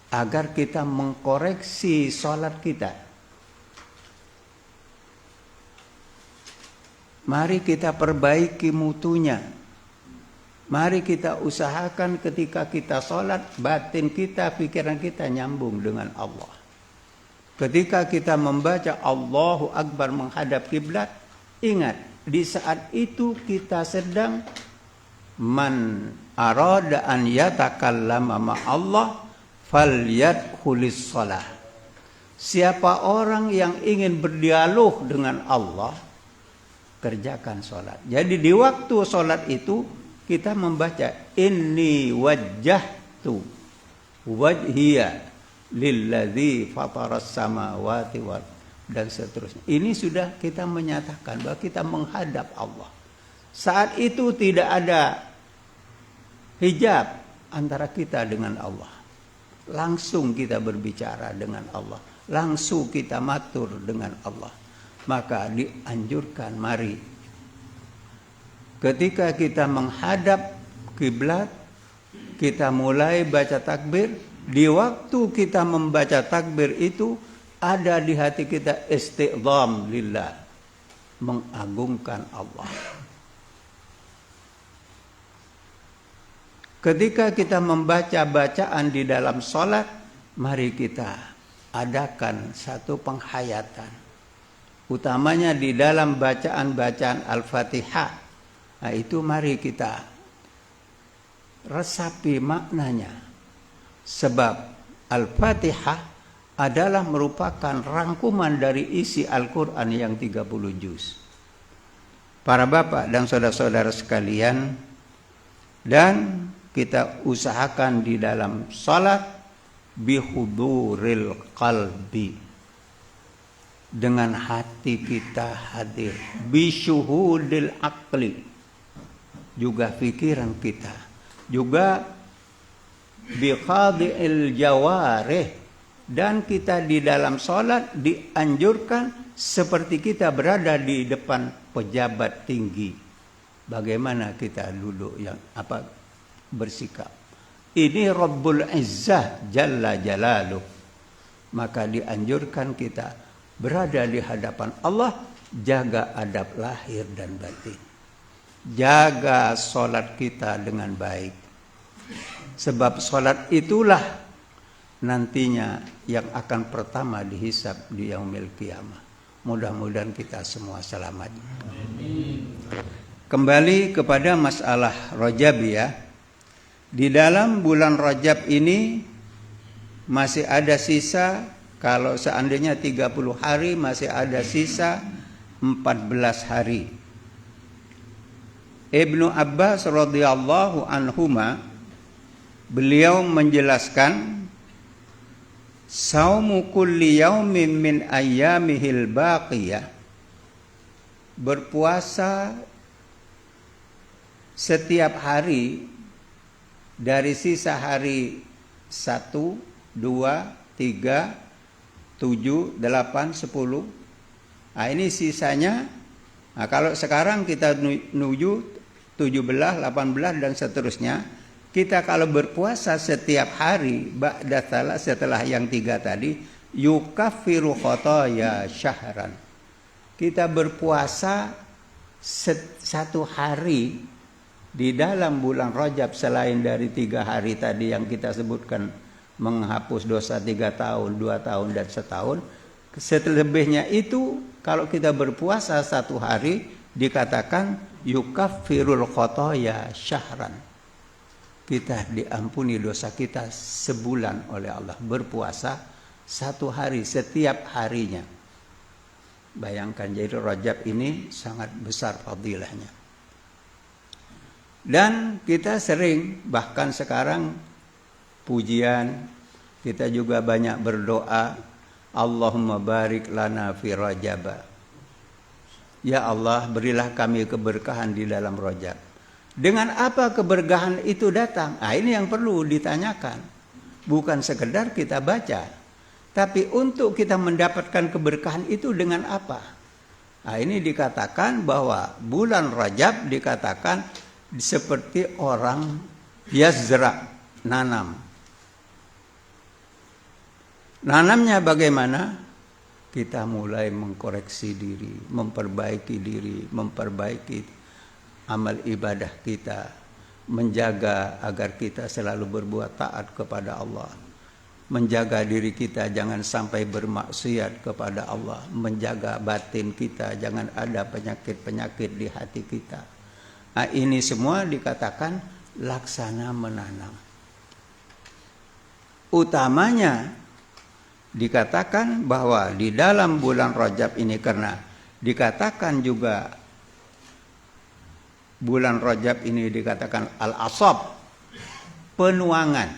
agar kita mengkoreksi salat kita. Mari kita perbaiki mutunya. Mari kita usahakan ketika kita sholat, batin kita, pikiran kita nyambung dengan Allah. Ketika kita membaca Allahu Akbar menghadap kiblat, ingat, di saat itu kita sedang man arada an yatakallama ma'allah falyadkhulis shalah. Siapa orang yang ingin berdialog dengan Allah, kerjakan sholat. Jadi di waktu sholat itu kita membaca inni wajjahtu wajhiya lilladzi fataras samawati wal, dan seterusnya. Ini sudah kita menyatakan bahwa kita menghadap Allah. Saat itu tidak ada hijab antara kita dengan Allah. Langsung kita berbicara dengan Allah. Langsung kita matur dengan Allah. Maka dianjurkan mari ketika kita menghadap kiblat, kita mulai baca takbir. Di waktu kita membaca takbir itu ada di hati kita isti'zam lillah, mengagungkan Allah. Ketika kita membaca bacaan di dalam sholat, mari kita adakan satu penghayatan, utamanya di dalam bacaan-bacaan Al-Fatihah. Nah, itu mari kita resapi maknanya, sebab Al-Fatihah adalah merupakan rangkuman dari isi Al-Quran yang 30 juz. Para bapak dan saudara-saudara sekalian, dan kita usahakan di dalam salat bihuduril qalbi, dengan hati kita hadir, bisyuhudil aqli, juga pikiran kita, juga biqadi'il jawarih, dan kita di dalam salat dianjurkan seperti kita berada di depan pejabat tinggi. Bagaimana kita duduk, yang bersikap. Ini Rabbul Izzah Jalla Jalaluh. Maka dianjurkan kita berada di hadapan Allah, jaga adab lahir dan batin. Jaga salat kita dengan baik. Sebab salat itulah nantinya yang akan pertama dihisab di yaumil qiyamah. Mudah-mudahan kita semua selamat. Kembali kepada masalah Rajab ya. Di dalam bulan Rajab ini masih ada sisa, kalau seandainya 30 hari masih ada sisa 14 hari. Ibnu Abbas radhiyallahu anhuma, beliau menjelaskan, saumu kulli yaumin min ayyamihil baqiyah, berpuasa setiap hari dari sisa hari 1, 2, 3, 7, 8, 10. Nah, ini sisanya. Nah, kalau sekarang kita menuju 17, 18 dan seterusnya. Kita kalau berpuasa setiap hari ba'da salat, setelah yang 3 tadi, yukaffiru khotoya syahran. Kita berpuasa 1 hari di dalam bulan Rajab selain dari 3 hari tadi yang kita sebutkan menghapus dosa 3 tahun, 2 tahun dan 1 tahun. Selebihnya itu kalau kita berpuasa 1 hari dikatakan yukaffirul khotoya syahran. Kita diampuni dosa kita sebulan oleh Allah. Berpuasa 1 hari setiap harinya. Bayangkan, jadi Rajab ini sangat besar fadilahnya. Dan kita sering, bahkan sekarang pujian, kita juga banyak berdoa, Allahumma barik lana fi Rajab. Ya Allah, berilah kami keberkahan di dalam Rajab. Dengan apa keberkahan itu datang? Nah, ini yang perlu ditanyakan. Bukan sekedar kita baca, tapi untuk kita mendapatkan keberkahan itu dengan apa? Nah, ini dikatakan bahwa bulan Rajab dikatakan seperti orang yazra, nanam. Nanamnya bagaimana? Kita mulai mengkoreksi diri, memperbaiki amal ibadah kita, menjaga agar kita selalu berbuat taat kepada Allah, menjaga diri kita jangan sampai bermaksiat kepada Allah, menjaga batin kita jangan ada penyakit-penyakit di hati kita. Nah, ini semua dikatakan laksana menanam. Utamanya dikatakan bahwa di dalam bulan Rajab ini, karena dikatakan juga bulan Rajab ini dikatakan al-asab, penuangan.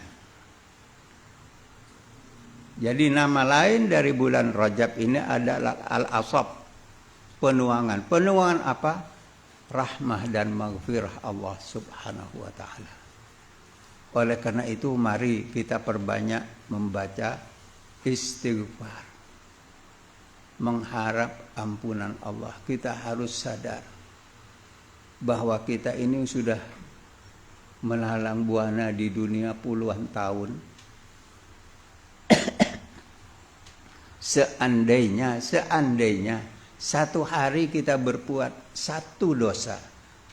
Jadi nama lain dari bulan Rajab ini adalah al-asab, penuangan. Penuangan apa? Rahmah dan maghfirah Allah subhanahu wa ta'ala. Oleh karena itu mari kita perbanyak membaca istighfar, mengharap ampunan Allah. Kita harus sadar bahwa kita ini sudah melalang buana di dunia puluhan tahun. Seandainya satu hari kita berbuat satu dosa,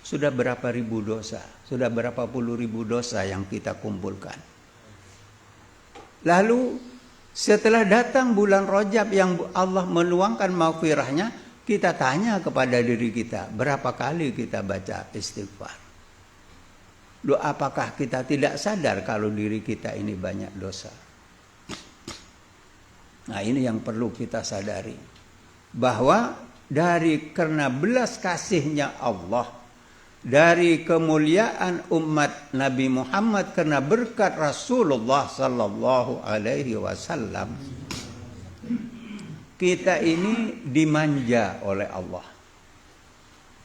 sudah berapa ribu dosa, sudah berapa puluh ribu dosa yang kita kumpulkan. Lalu setelah datang bulan Rajab yang Allah meluangkan maghfirahnya, kita tanya kepada diri kita, berapa kali kita baca istighfar? Loh, apakah kita tidak sadar kalau diri kita ini banyak dosa? Nah, ini yang perlu kita sadari, bahwa karena belas kasihnya Allah, dari kemuliaan umat Nabi Muhammad, karena berkat Rasulullah sallallahu alaihi wasallam, kita ini dimanja oleh Allah.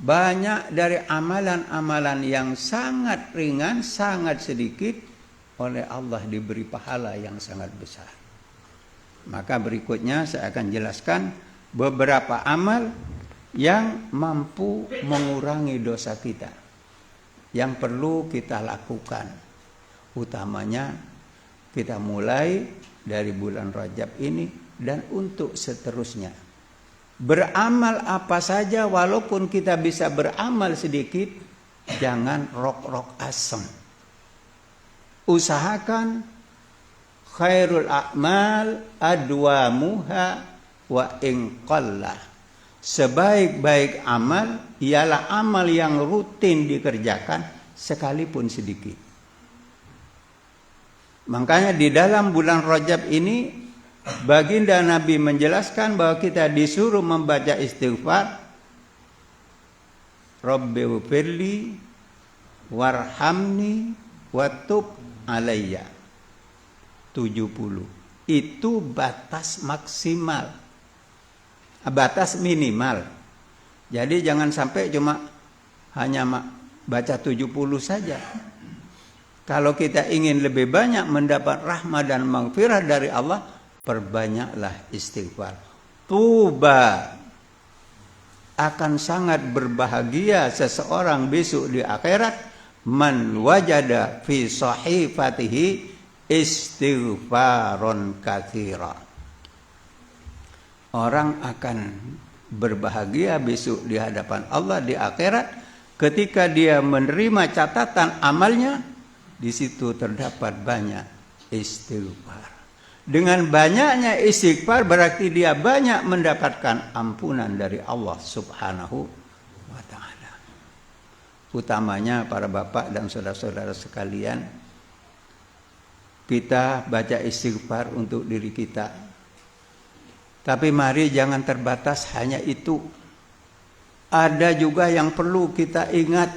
Banyak dari amalan-amalan yang sangat ringan, sangat sedikit, oleh Allah diberi pahala yang sangat besar. Maka berikutnya saya akan jelaskan beberapa amal yang mampu mengurangi dosa kita, yang perlu kita lakukan. Utamanya kita mulai dari bulan Rajab ini dan untuk seterusnya. Beramal apa saja, walaupun kita bisa beramal sedikit, jangan rok-rok asem. Usahakan khairul a'mal adwamuha wa in qalla. Sebaik-baik amal ialah amal yang rutin dikerjakan sekalipun sedikit. Makanya di dalam bulan Rajab ini baginda Nabi menjelaskan bahwa kita disuruh membaca istighfar. Rabbi wfirli warhamni watub alayya. 70. Itu batas maksimal. Batas minimal. Jadi jangan sampai cuma hanya baca 70 saja. Kalau kita ingin lebih banyak mendapat rahmat dan maghfirah dari Allah, perbanyaklah istighfar. Tuba, akan sangat berbahagia seseorang besok di akhirat, man wajada fi sahifatihi istighfaron katsira. Orang akan berbahagia besok di hadapan Allah di akhirat ketika dia menerima catatan amalnya, di situ terdapat banyak istighfar. Dengan banyaknya istighfar berarti dia banyak mendapatkan ampunan dari Allah Subhanahu wa taala. Utamanya para bapak dan saudara-saudara sekalian, kita baca istighfar untuk diri kita. Tapi mari jangan terbatas hanya itu. Ada juga yang perlu kita ingat.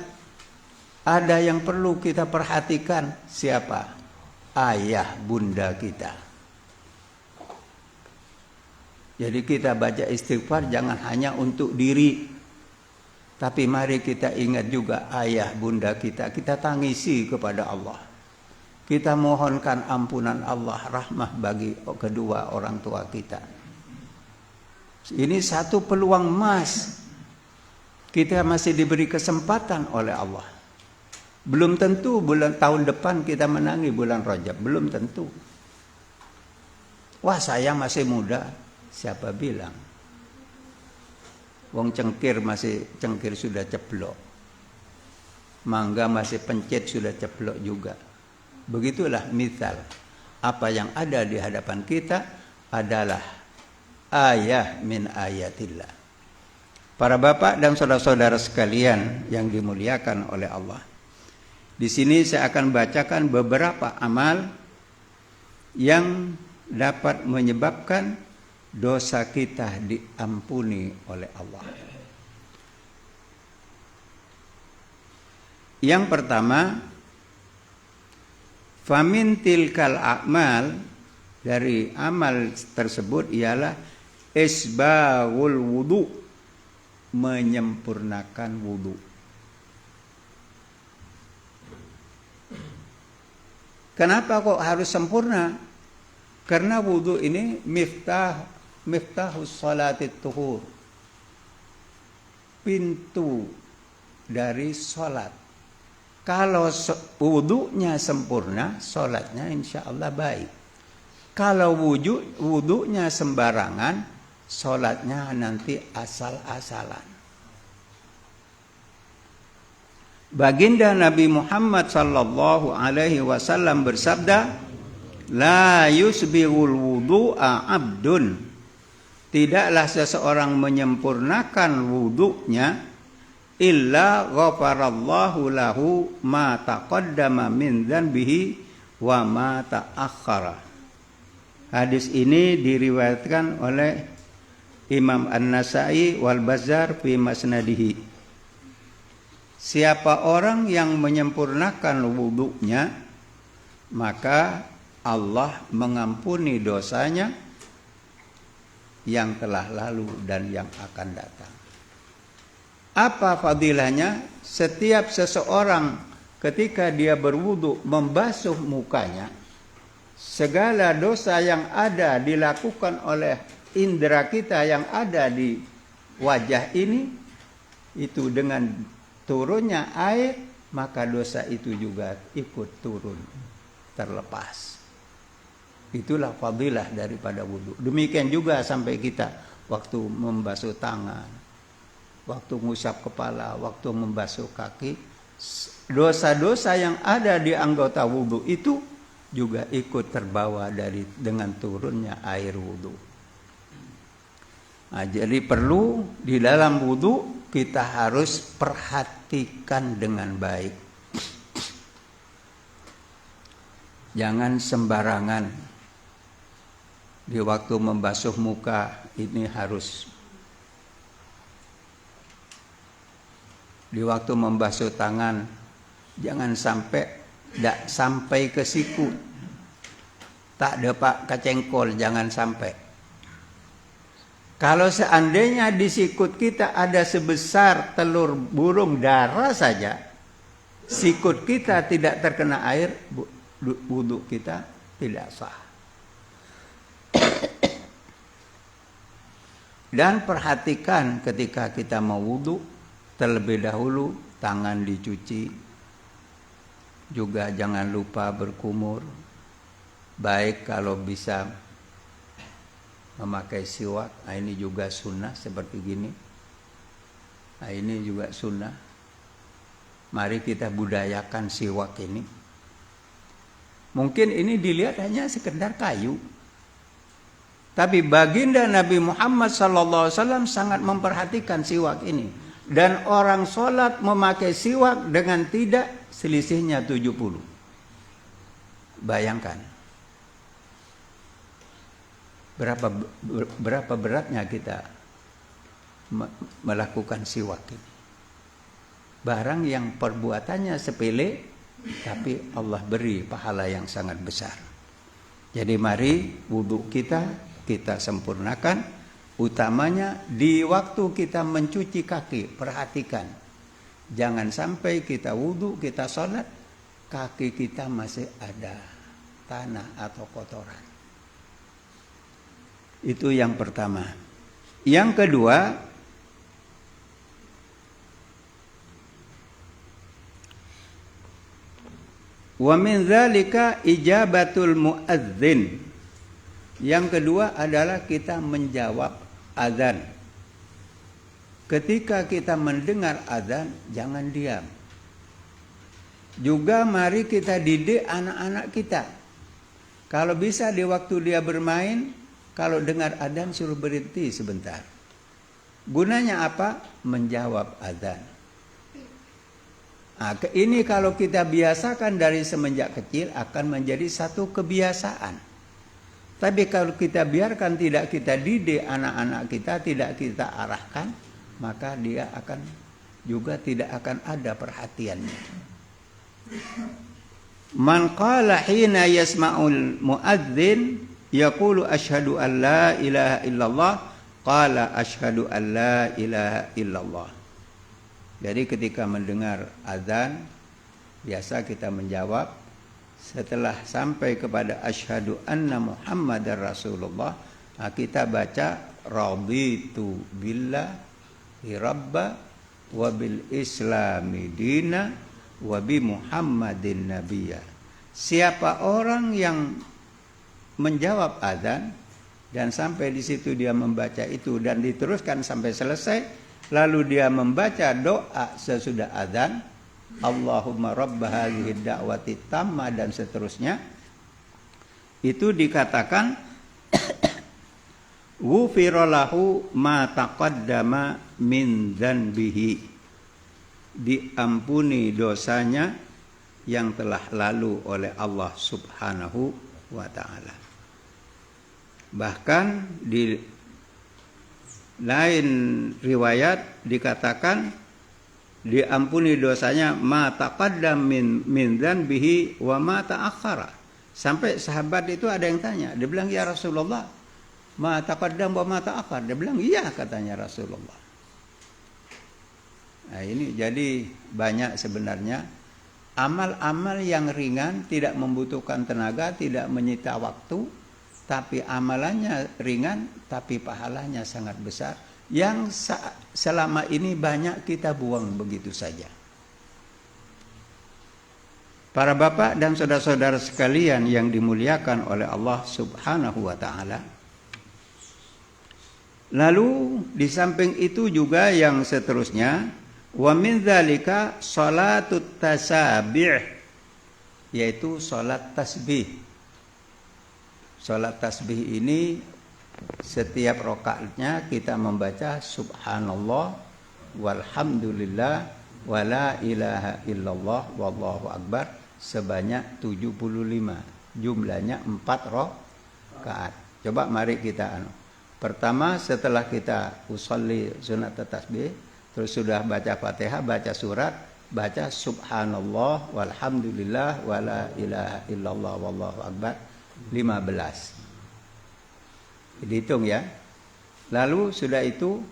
Ada yang perlu kita perhatikan. Siapa? Ayah bunda kita. Jadi kita baca istighfar jangan hanya untuk diri. Tapi mari kita ingat juga ayah bunda kita. Kita tangisi kepada Allah. Kita mohonkan ampunan Allah, rahmah bagi kedua orang tua kita. Ini satu peluang emas. Kita masih diberi kesempatan oleh Allah. Belum tentu tahun depan kita menangi bulan Rajab, belum tentu. Wah, saya masih muda, siapa bilang? Wong cengkir sudah ceplok. Mangga masih pencet sudah ceplok juga. Begitulah misal, apa yang ada di hadapan kita adalah ayat min ayatillah. Para bapak dan saudara-saudara sekalian yang dimuliakan oleh Allah. Di sini saya akan bacakan beberapa amal yang dapat menyebabkan dosa kita diampuni oleh Allah. Yang pertama, famin tilkal a'mal, dari amal tersebut ialah isbaghul wudu, menyempurnakan wudu. Kenapa kok harus sempurna? Karena wudu ini miftahus salatit tuhur, pintu dari salat. Kalau wudunya sempurna, sholatnya insya Allah baik. Kalau wudunya sembarangan, sholatnya nanti asal-asalan. Baginda Nabi Muhammad sallallahu alaihi wasallam bersabda, la yusbighul wudu'a abdun. Tidaklah seseorang menyempurnakan wudunya illa ghafarallahu lahu ma taqaddama min dzanbihi wa ma ta'akhkhara. Hadis ini diriwayatkan oleh Imam An-Nasa'i wal Bazzar fi Masnadihi. Siapa orang yang menyempurnakan wudunya, maka Allah mengampuni dosanya yang telah lalu dan yang akan datang. Apa fadilahnya? Setiap seseorang ketika dia berwudu membasuh mukanya, segala dosa yang ada dilakukan oleh indera kita yang ada di wajah ini, itu dengan turunnya air, maka dosa itu juga ikut turun, terlepas. Itulah fadilah daripada wudu. Demikian juga sampai kita waktu membasuh tangan, waktu mengusap kepala, waktu membasuh kaki, dosa-dosa yang ada di anggota wudu itu juga ikut terbawa dengan turunnya air wudu. Nah, jadi perlu di dalam wudu kita harus perhatikan dengan baik. Jangan sembarangan. Di waktu membasuh muka ini harus. Di waktu membasuh tangan jangan sampai ke siku. Tak depak kecengkol, jangan sampai. Kalau seandainya di sikut kita ada sebesar telur burung dara saja, sikut kita tidak terkena air, wudu kita tidak sah. Dan perhatikan ketika kita mau wudu, terlebih dahulu tangan dicuci. Juga jangan lupa berkumur. Baik kalau bisa memakai siwak. Nah, ini juga sunnah seperti gini. Nah, ini juga sunnah. Mari kita budayakan siwak ini. Mungkin ini dilihat hanya sekedar kayu. Tapi baginda Nabi Muhammad SAW sangat memperhatikan siwak ini. Dan orang sholat memakai siwak dengan tidak, selisihnya 70. Bayangkan. Berapa beratnya kita melakukan siwak ini. Barang yang perbuatannya sepele, tapi Allah beri pahala yang sangat besar. Jadi mari wudu kita sempurnakan, utamanya di waktu kita mencuci kaki. Perhatikan, jangan sampai kita wudu, kita sholat, kaki kita masih ada tanah atau kotoran. Itu yang pertama. Yang kedua, wa min dzalika ijabatul muadzin. Yang kedua adalah kita menjawab azan. Ketika kita mendengar azan, jangan diam. Juga mari kita didik anak-anak kita. Kalau bisa di waktu dia bermain, kalau dengar azan suruh berhenti sebentar. Gunanya apa? Menjawab azan. Nah, ini kalau kita biasakan dari semenjak kecil akan menjadi satu kebiasaan. Tapi kalau kita biarkan, tidak kita didik anak-anak kita, tidak kita arahkan, maka dia akan juga tidak akan ada perhatiannya. Man qala hina yasma'ul muadzin yaqulu asyhadu an la ilaha illallah qala asyhadu an la ilaha illallah. Jadi ketika mendengar azan, biasa kita menjawab. Setelah sampai kepada asyhadu anna Muhammadar Rasulullah, kita baca raditu billahi rabba wa bil islami dina wa bi Muhammadin nabiyya. Siapa orang yang menjawab adzan dan sampai di situ dia membaca itu dan diteruskan sampai selesai, lalu dia membaca doa sesudah adzan, Allahumma rabb hadhihi da'wati tammah dan seterusnya, itu dikatakan ghufira lahu ma taqaddama min dzanbihi, diampuni dosanya yang telah lalu oleh Allah Subhanahu wa ta'ala. Bahkan di lain riwayat dikatakan diampuni dosanya ma taqaddam min dzanbihi wa ma ta'akhkhara. Sampai sahabat itu ada yang tanya, dia bilang, ya Rasulullah, ma taqaddam wa ma ta'akhkhar. Dia bilang, iya, katanya Rasulullah. Nah, ini jadi banyak sebenarnya amal-amal yang ringan, tidak membutuhkan tenaga, tidak menyita waktu, tapi amalannya ringan, tapi pahalanya sangat besar, yang selama ini banyak kita buang begitu saja. Para bapak dan saudara-saudara sekalian yang dimuliakan oleh Allah Subhanahu wa ta'ala. Lalu di samping itu juga yang seterusnya, wa min dzalika salatut tasabih, yaitu salat tasbih. Salat tasbih ini setiap rakaatnya kita membaca subhanallah walhamdulillah wala ilaha illallah wallahu akbar sebanyak 75. Jumlahnya 4 rakaat. Coba mari kita pertama setelah kita usolli sunat tasbih, terus sudah baca Fatihah, baca surat, baca subhanallah walhamdulillah wala ilaha illallah wallahu akbar 15. Dihitung ya. Lalu sudah itu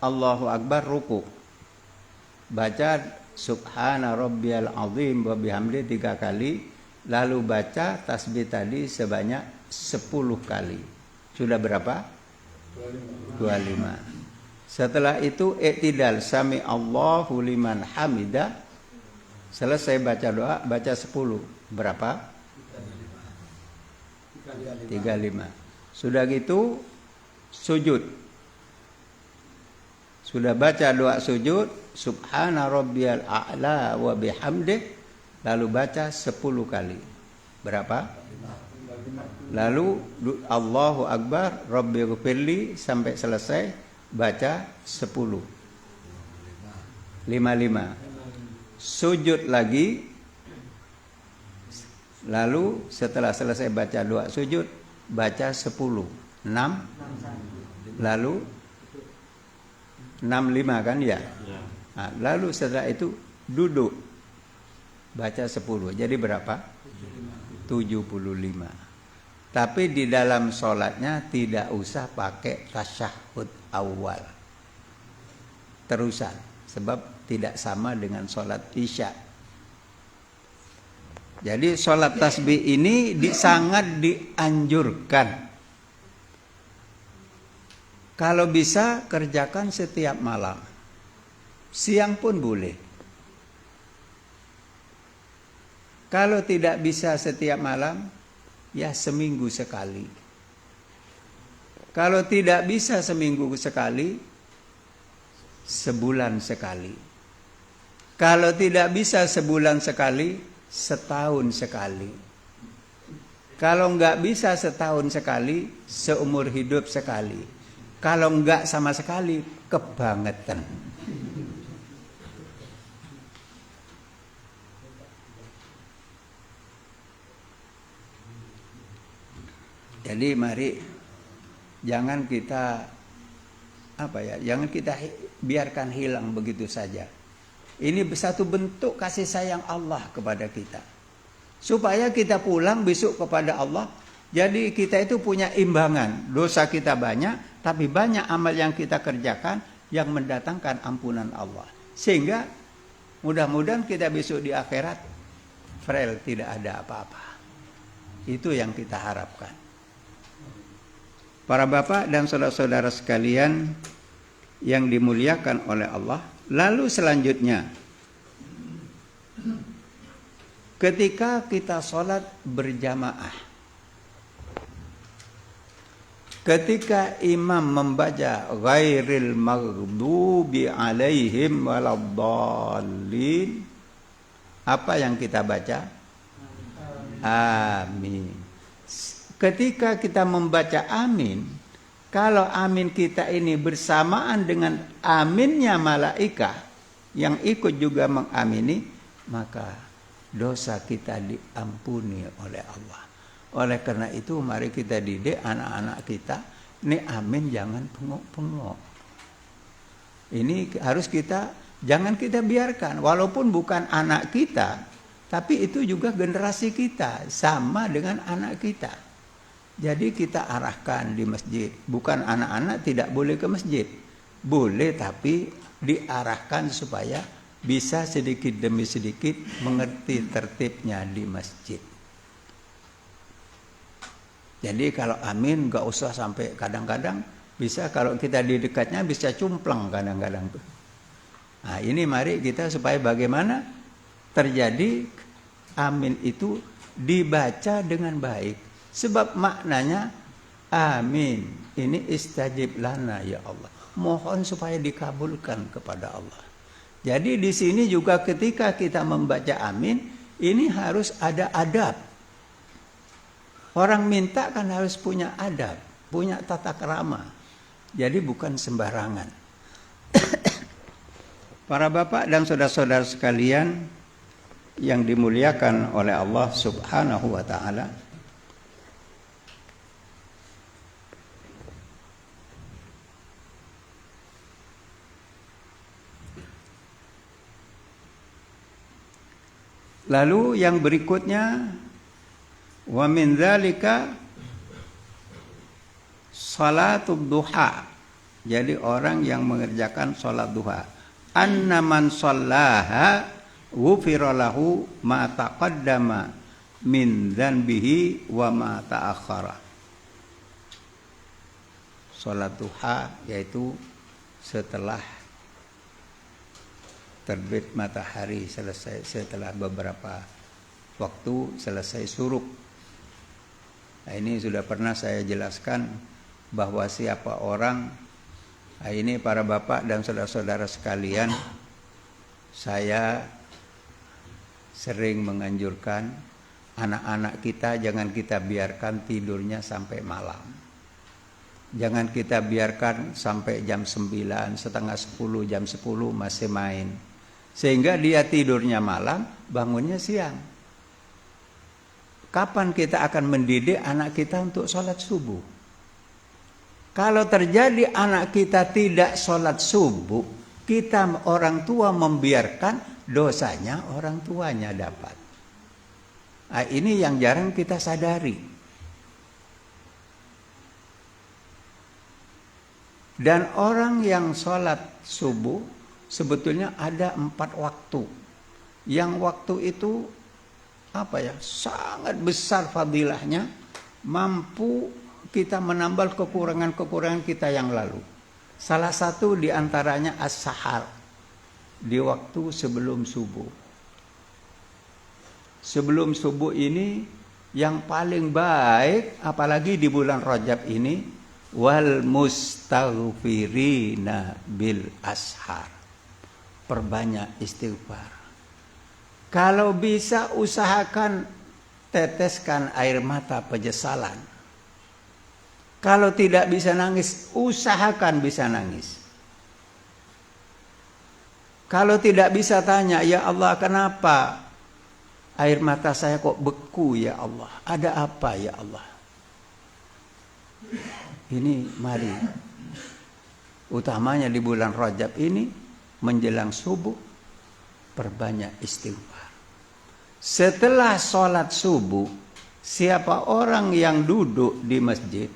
Allahu akbar ruku. Baca subhana rabbiyal azim wa bihamdi 3 kali, lalu baca tasbih tadi sebanyak 10 kali. Sudah berapa? 25. Setelah itu i'tidal, sami Allahu liman hamidah. Selesai baca doa, baca 10. Berapa? 35. Sudah gitu sujud. Sudah baca doa sujud, subhana rabbiyal a'la wa bihamdih, lalu baca 10 kali. Berapa? Lalu Allahu akbar, rabbighfirli sampai selesai, baca 10. 55. Sujud lagi. Lalu setelah selesai baca doa sujud, baca 10. 6. Lalu 65 kan ya? Nah, lalu setelah itu duduk. Baca 10. Jadi berapa? 75. Tapi di dalam sholatnya tidak usah pakai tasyahud awal. Terusan. Sebab tidak sama dengan sholat isya. Jadi sholat tasbih ini sangat dianjurkan. Kalau bisa kerjakan setiap malam. Siang pun boleh. Kalau tidak bisa setiap malam, ya seminggu sekali. Kalau tidak bisa seminggu sekali, sebulan sekali. Kalau tidak bisa sebulan sekali, setahun sekali. Kalau enggak bisa setahun sekali, seumur hidup sekali. Kalau enggak sama sekali, kebangetan. Jadi mari jangan kita jangan kita biarkan hilang begitu saja. Ini satu bentuk kasih sayang Allah kepada kita. Supaya kita pulang besok kepada Allah. Jadi kita itu punya imbangan. Dosa kita banyak, tapi banyak amal yang kita kerjakan yang mendatangkan ampunan Allah. Sehingga mudah-mudahan kita besok di akhirat frail, tidak ada apa-apa. Itu yang kita harapkan. Para bapak dan saudara-saudara sekalian yang dimuliakan oleh Allah. Lalu selanjutnya ketika kita sholat berjamaah, ketika imam membaca ghairil maghdubi alaihim waladdallin, apa yang kita baca? Amin. Ketika kita membaca amin, kalau amin kita ini bersamaan dengan aminnya malaikat yang ikut juga mengamini, maka dosa kita diampuni oleh Allah. Oleh karena itu mari kita didik anak-anak kita, ini amin jangan pengok-pengok. Ini harus jangan kita biarkan, walaupun bukan anak kita, tapi itu juga generasi kita, sama dengan anak kita. Jadi kita arahkan di masjid, bukan anak-anak tidak boleh ke masjid. Boleh, tapi diarahkan supaya bisa sedikit demi sedikit mengerti tertibnya di masjid. Jadi kalau amin gak usah sampai, kadang-kadang bisa kalau kita di dekatnya bisa cumpleng kadang-kadang tuh. Nah ini mari kita supaya bagaimana terjadi amin itu dibaca dengan baik. Sebab maknanya amin ini istajib lana ya Allah. Mohon supaya dikabulkan kepada Allah. Jadi di sini juga ketika kita membaca amin, ini harus ada adab. Orang minta kan harus punya adab, punya tata krama. Jadi bukan sembarangan. Para bapak dan saudara-saudara sekalian yang dimuliakan oleh Allah Subhanahu wa taala. Lalu yang berikutnya, wa min dzalika salatul duha. Jadi orang yang mengerjakan salat duha. Anna man shallaha ghufira lahu ma taqaddama min dzanbihi wa ma ta'akhkhara. Salat duha yaitu setelah terbit matahari, selesai setelah beberapa waktu selesai syuruk. Nah, ini sudah pernah saya jelaskan bahwa siapa orang, nah ini para bapak dan saudara-saudara sekalian, saya sering menganjurkan anak-anak kita jangan kita biarkan tidurnya sampai malam. Jangan kita biarkan sampai jam 9, setengah 10, jam 10 masih main. Sehingga dia tidurnya malam, bangunnya siang. Kapan kita akan mendidik anak kita untuk sholat subuh? Kalau terjadi anak kita tidak sholat subuh, kita orang tua membiarkan dosanya orang tuanya dapat. Nah, ini yang jarang kita sadari. Dan orang yang sholat subuh sebetulnya ada 4 waktu. Yang waktu itu sangat besar fadilahnya, mampu kita menambal kekurangan-kekurangan kita yang lalu. Salah satu diantaranya as-sahar, di waktu sebelum subuh. Sebelum subuh ini yang paling baik, apalagi di bulan Rajab ini, wal mustaghfirina bil ashar. Perbanyak istighfar. Kalau bisa usahakan teteskan air mata penyesalan. Kalau tidak bisa nangis, usahakan bisa nangis. Kalau tidak bisa tanya, ya Allah kenapa air mata saya kok beku ya Allah? Ada apa ya Allah? Ini mari. Utamanya di bulan Rajab ini, menjelang subuh, perbanyak istighfar. Setelah sholat subuh, siapa orang yang duduk di masjid,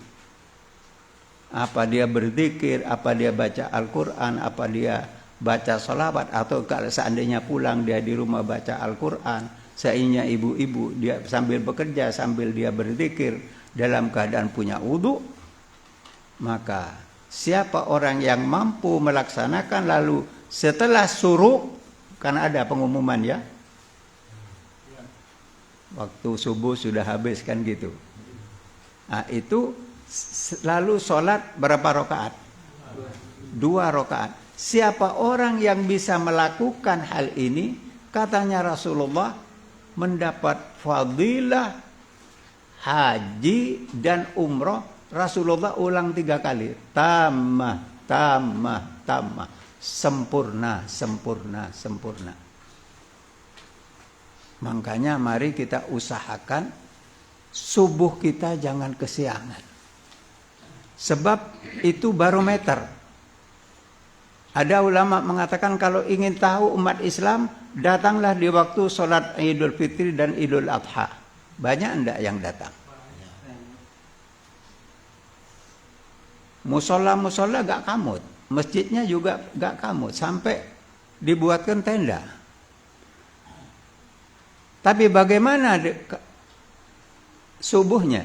apa dia berzikir, apa dia baca Al-Quran, apa dia baca sholawat, atau kalau seandainya pulang dia di rumah baca Al-Quran, seandainya ibu-ibu dia sambil bekerja, sambil dia berzikir dalam keadaan punya wudu, maka siapa orang yang mampu melaksanakan lalu setelah syuruk, kan ada pengumuman ya. waktu subuh sudah habis kan gitu. Nah, itu lalu sholat berapa rakaat? 2 rakaat. Siapa orang yang bisa melakukan hal ini, katanya Rasulullah, mendapat fadilah haji dan umroh. Rasulullah ulang 3 kali. Tamah, tamah, tamah. Sempurna, sempurna, sempurna. Makanya mari kita usahakan subuh kita jangan kesiangan. Sebab itu barometer. Ada ulama mengatakan kalau ingin tahu umat Islam, datanglah di waktu sholat Idul Fitri dan Idul Adha. Banyak enggak yang datang? Musola-musola gak kamut. Masjidnya juga gak kamut. Sampai dibuatkan tenda. Tapi bagaimana subuhnya?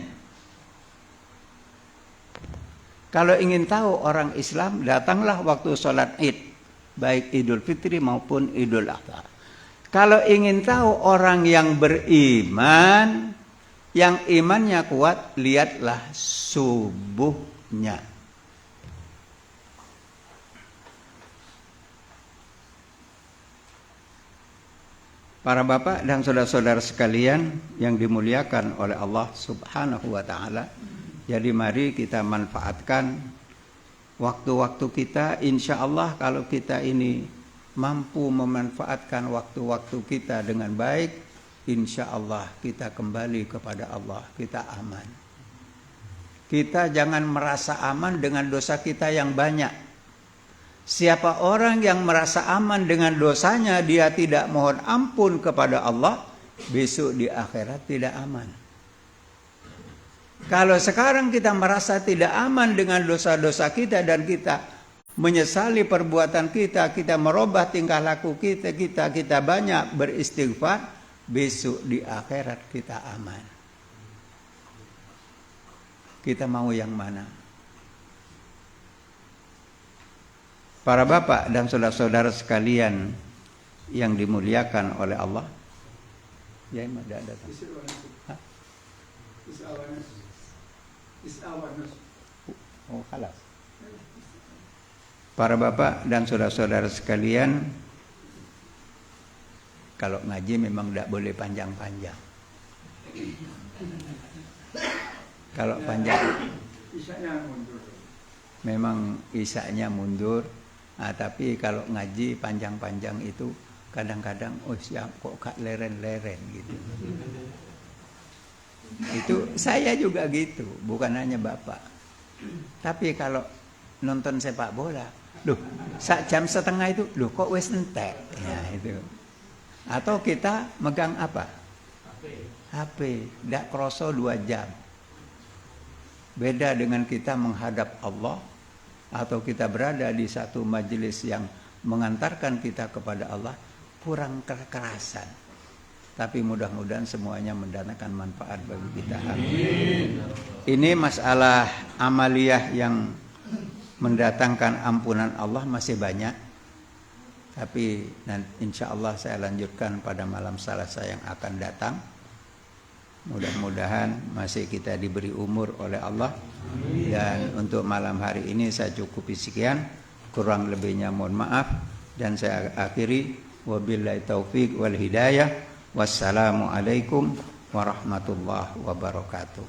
Kalau ingin tahu orang Islam, datanglah waktu sholat Id, baik Idul Fitri maupun Idul Adha. Kalau ingin tahu orang yang beriman, yang imannya kuat, lihatlah subuhnya. Para bapak dan saudara-saudara sekalian yang dimuliakan oleh Allah Subhanahu wa taala, jadi mari kita manfaatkan waktu-waktu kita. Insya Allah kalau kita ini mampu memanfaatkan waktu-waktu kita dengan baik, insya Allah kita kembali kepada Allah, kita aman. Kita jangan merasa aman dengan dosa kita yang banyak. Siapa orang yang merasa aman dengan dosanya, dia tidak mohon ampun kepada Allah, besok di akhirat tidak aman. Kalau sekarang kita merasa tidak aman dengan dosa-dosa kita dan kita menyesali perbuatan kita, kita merubah tingkah laku kita banyak beristighfar, besok di akhirat kita aman. Kita mau yang mana? Para bapak dan saudara-saudara sekalian yang dimuliakan oleh Allah. Ya, ada datang. Oh, kalah. Para bapak dan saudara-saudara sekalian, kalau ngaji memang tidak boleh panjang-panjang. Kalau panjang, memang isanya mundur. Nah, tapi kalau ngaji panjang-panjang itu kadang-kadang, oh siap kok gak leren-leren gitu. Itu saya juga gitu, bukan hanya bapak. Tapi kalau nonton sepak bola, loh, 1,5 jam itu, loh kok wes entek. Ya itu. Atau kita megang apa? HP. Ndak kroso 2 jam. Beda dengan kita menghadap Allah, atau kita berada di satu majelis yang mengantarkan kita kepada Allah, kurang kekerasan. Tapi mudah-mudahan semuanya mendatangkan manfaat bagi kita. Amin. Ini masalah amaliyah yang mendatangkan ampunan Allah masih banyak. Tapi insya Allah saya lanjutkan pada malam Selasa yang akan datang. Mudah-mudahan masih kita diberi umur oleh Allah. Dan untuk malam hari ini saya cukupi sekian. Kurang lebihnya mohon maaf. Dan saya akhiri. Wabillahi taufiq wal hidayah. Wassalamualaikum warahmatullahi wabarakatuh.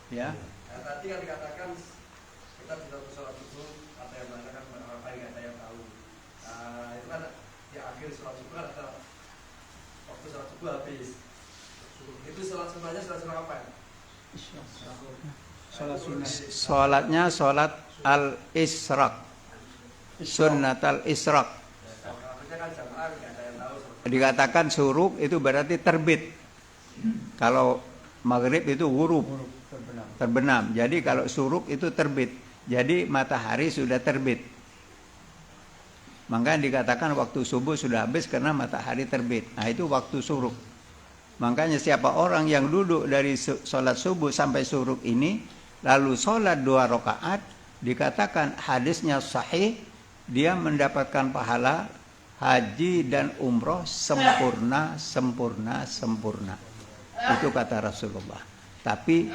Ya. Tadi kan dikatakan kita bisa sholat subuh, ada yang mengatakan orang lain ada yang tahu. Itu kan di akhir sholat subuh atau waktu sholat subuh habis. Itu sholat sunnahnya sholat sunnah apa? Sholatnya sholat al-isyraq. Sunnat al-isyraq. Dikatakan suruk itu berarti terbit. Kalau maghrib itu ghurub, terbenam. Jadi kalau suruk itu terbit. Jadi matahari sudah terbit. Makanya dikatakan waktu subuh sudah habis karena matahari terbit. Nah itu waktu suruk. Makanya siapa orang yang duduk dari sholat subuh sampai suruk ini, lalu sholat 2 rakaat, dikatakan hadisnya sahih, dia mendapatkan pahala haji dan umroh sempurna, sempurna, sempurna. Itu kata Rasulullah. Tapi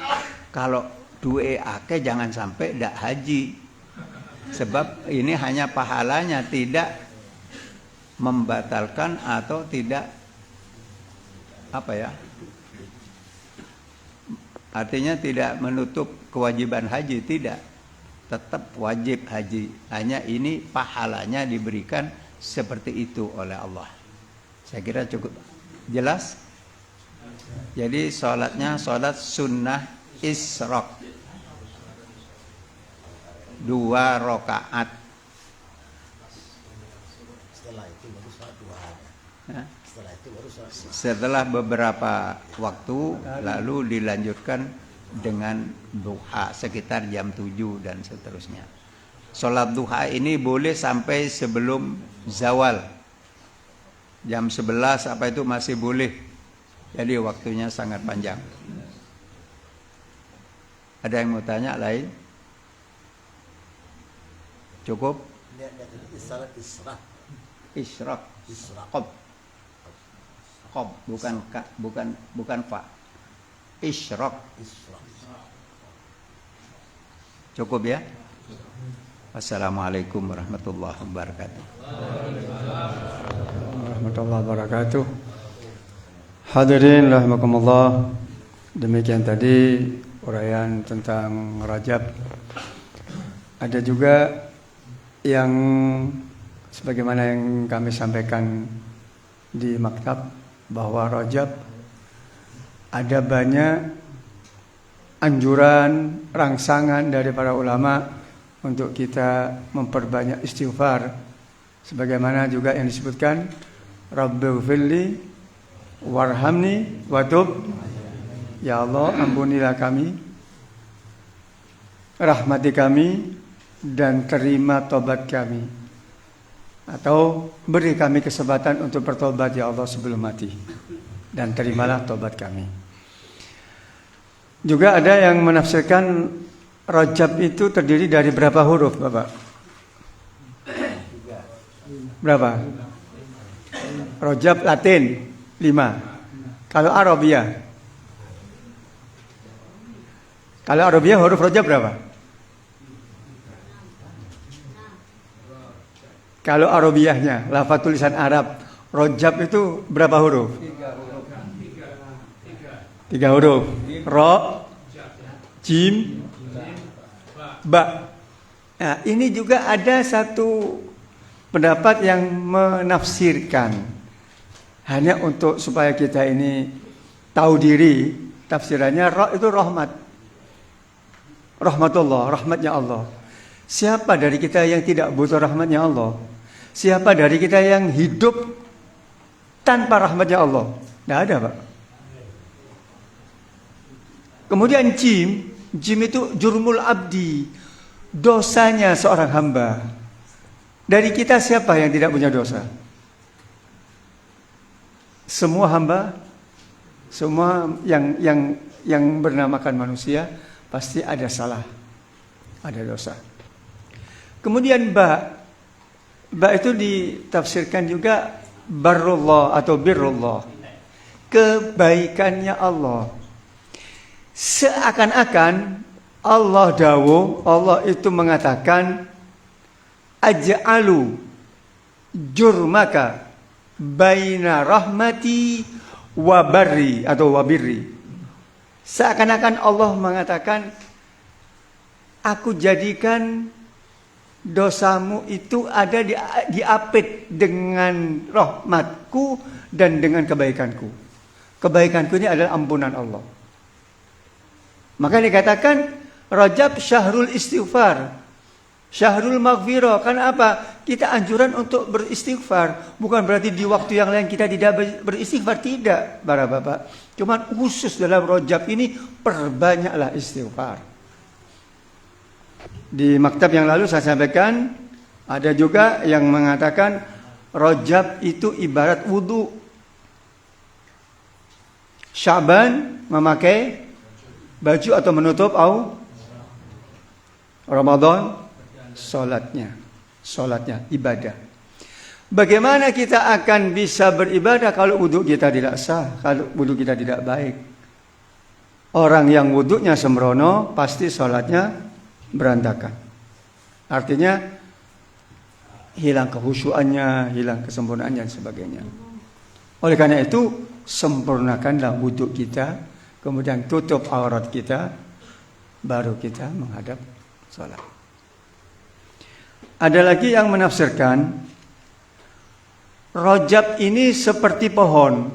kalau duwe akeh jangan sampai ndak haji. Sebab ini hanya pahalanya, tidak membatalkan atau tidak artinya tidak menutup kewajiban haji, tidak. Tetap wajib haji. Hanya ini pahalanya diberikan seperti itu oleh Allah. Saya kira cukup jelas. Jadi sholatnya sholat sunnah isyraq 2 rakaat. Setelah beberapa waktu lalu dilanjutkan dengan duha sekitar jam 7 dan seterusnya. Sholat duha ini boleh sampai sebelum zawal. Jam 11 apa itu masih boleh. Jadi waktunya sangat panjang. Ada yang mau tanya lain? Cukup? Isyraq. Qob, bukan fa. Isyraq. Cukup ya? Assalamualaikum warahmatullahi wabarakatuh. Warahmatullahi wabarakatuh. Hadirin rahimakumullah. Demikian tadi uraian tentang Rajab. Ada juga yang sebagaimana yang kami sampaikan di maktab bahwa Rajab ada banyak anjuran, rangsangan dari para ulama untuk kita memperbanyak istighfar, sebagaimana juga yang disebutkan Rabbighfirli warhamni watub, ya Allah ampunilah kami, rahmati kami, dan terima tobat kami, atau beri kami kesempatan untuk bertobat ya Allah sebelum mati, dan terimalah tobat kami. Juga ada yang menafsirkan Rajab itu terdiri dari berapa huruf, Bapak? Berapa? Rajab Latin 5. Kalau Arabia? Kalau Arabia huruf Rajab berapa? Kalau Arabiahnya, lafaz tulisan Arab, Rajab itu berapa huruf? 3 huruf. Ro, jim, ba. Nah, ini juga ada satu pendapat yang menafsirkan hanya untuk supaya kita ini tahu diri, tafsirannya roh itu rahmat. Rahmatullah, rahmatnya Allah. Siapa dari kita yang tidak butuh rahmatnya Allah? Siapa dari kita yang hidup tanpa rahmatnya Allah? Tidak ada, Pak. Kemudian jim itu jurmul abdi, dosanya seorang hamba. Dari kita siapa yang tidak punya dosa? Semua hamba, semua yang bernamakan manusia pasti ada salah, ada dosa. Kemudian ba itu ditafsirkan juga barrullah atau birrullah, kebaikannya Allah. Seakan-akan Allah dawuh, Allah itu mengatakan aj'alu jurmaka baina rahmati wa barri atau wabirri. Seakan-akan Allah mengatakan, aku jadikan dosamu itu ada diapit dengan rahmatku dan dengan kebaikanku. Kebaikanku ini adalah ampunan Allah. Maka dikatakan Rajab syahrul istighfar, syahrul maghfirah. Karena apa? Kita anjuran untuk beristighfar. Bukan berarti di waktu yang lain kita tidak beristighfar, tidak, para bapak. Cuman khusus dalam Rajab ini perbanyaklah istighfar. Di maktab yang lalu saya sampaikan, ada juga yang mengatakan Rajab itu ibarat wudu. Syaban memakai baju atau menutup Ramadan sholatnya ibadah. Bagaimana kita akan bisa beribadah kalau wudhu kita tidak sah, kalau wudhu kita tidak baik? Orang yang wudhunya sembrono pasti sholatnya berantakan. Artinya hilang kehusyuannya, hilang kesempurnaannya dan sebagainya. Oleh karena itu, sempurnakanlah wudhu kita, kemudian tutup aurat kita, baru kita menghadap sholat. Ada lagi yang menafsirkan Rajab ini seperti pohon.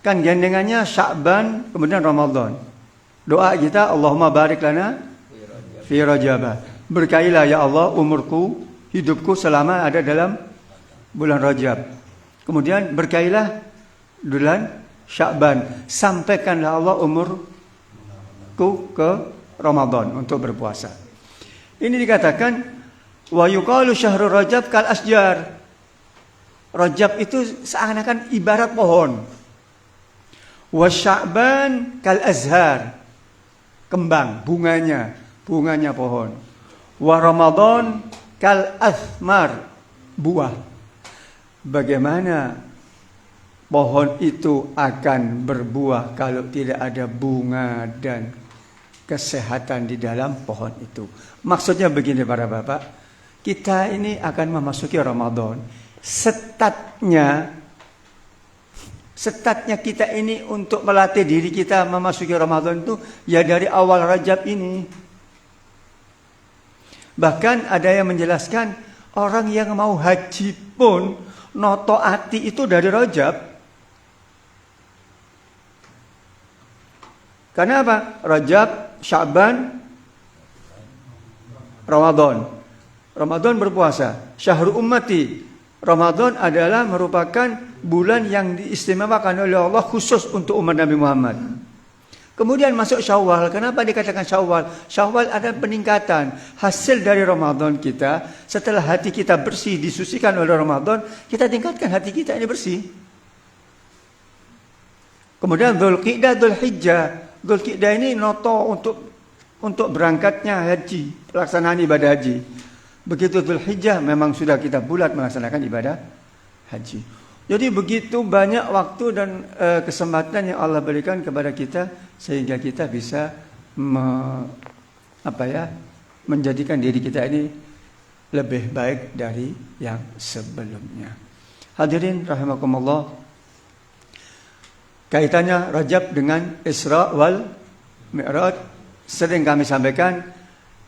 Kan gandengannya Sya'ban kemudian Ramadan. Doa kita Allahumma barik lana fi Rajab. Berkailah ya Allah umurku, hidupku selama ada dalam bulan Rajab. Kemudian berkailah bulan Sya'ban. Sampaikanlah Allah umurku ke Ramadan untuk berpuasa. Ini dikatakan wa yuqalu syahrul Rajab kal asjar. Rajab itu seakan-akan ibarat pohon. Wa Sya'ban kal azhar. Kembang, bunganya pohon. Wa Ramadan kal athmar, buah. Bagaimana pohon itu akan berbuah kalau tidak ada bunga dan kesehatan di dalam pohon itu? Maksudnya begini para bapak, kita ini akan memasuki Ramadan. Setatnya kita ini untuk melatih diri kita memasuki Ramadan itu ya dari awal Rajab ini. Bahkan ada yang menjelaskan orang yang mau haji pun noto ati itu dari Rajab. Karena apa? Rajab, Sya'ban, Ramadan. Ramadan berpuasa. Syahrul ummati. Ramadan adalah merupakan bulan yang diistimewakan oleh Allah khusus untuk umat Nabi Muhammad. Kemudian masuk Syawal. Kenapa dikatakan Syawal? Syawal ada peningkatan. Hasil dari Ramadan kita, setelah hati kita bersih, disucikan oleh Ramadan, kita tingkatkan hati kita ini bersih. Kemudian Dzulqa'dah, Dzulhijjah. Dzulqa'dah ini noto untuk berangkatnya haji, pelaksanaan ibadah haji. Begitu Dzulhijjah memang sudah kita bulat melaksanakan ibadah haji. Jadi begitu banyak waktu dan kesempatan yang Allah berikan kepada kita sehingga kita bisa menjadikan diri kita ini lebih baik dari yang sebelumnya. Hadirin rahimakumullah, kaitannya Rajab dengan Isra wal Mi'raj sering kami sampaikan.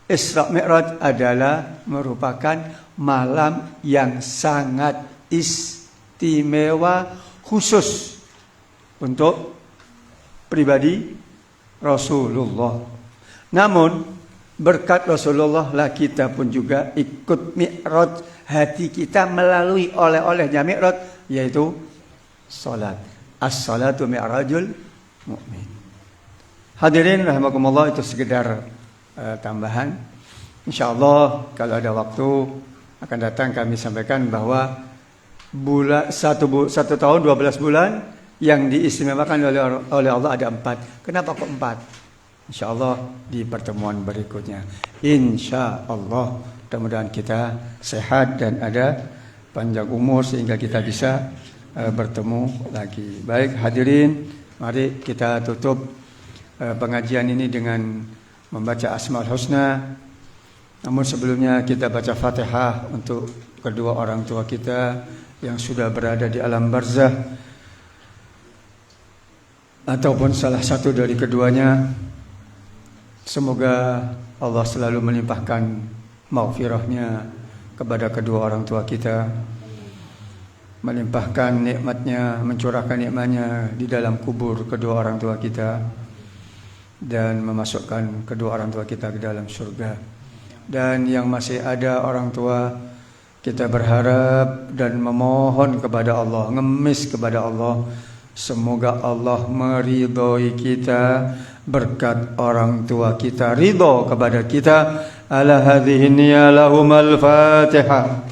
Isra Mi'raj adalah merupakan malam yang sangat istimewa khusus untuk pribadi Rasulullah. Namun berkat Rasulullah lah kita pun juga ikut Mi'raj hati kita melalui oleh-olehnya Mi'raj, yaitu salat. As-salatu mi'rajul mu'min. Hadirin rahimakumullah, itu sekedar tambahan. InsyaAllah kalau ada waktu akan datang kami sampaikan bahwa satu tahun 12 bulan yang diistimewakan oleh Allah ada 4. Kenapa kok 4? InsyaAllah di pertemuan berikutnya. InsyaAllah mudah-mudahan kita sehat dan ada panjang umur sehingga kita bisa bertemu lagi. Baik hadirin, mari kita tutup pengajian ini dengan membaca Asmaul Husna. Namun sebelumnya kita baca Fatihah untuk kedua orang tua kita yang sudah berada di alam barzah ataupun salah satu dari keduanya. Semoga Allah selalu melimpahkan maghfirahnya kepada kedua orang tua kita, melimpahkan nikmatnya, mencurahkan nikmatnya di dalam kubur kedua orang tua kita, dan memasukkan kedua orang tua kita ke dalam surga. Dan yang masih ada orang tua, kita berharap dan memohon kepada Allah, ngemis kepada Allah, semoga Allah meridhoi kita berkat orang tua kita ridho kepada kita. Ala hadhihi niyya lahumul Fatihah.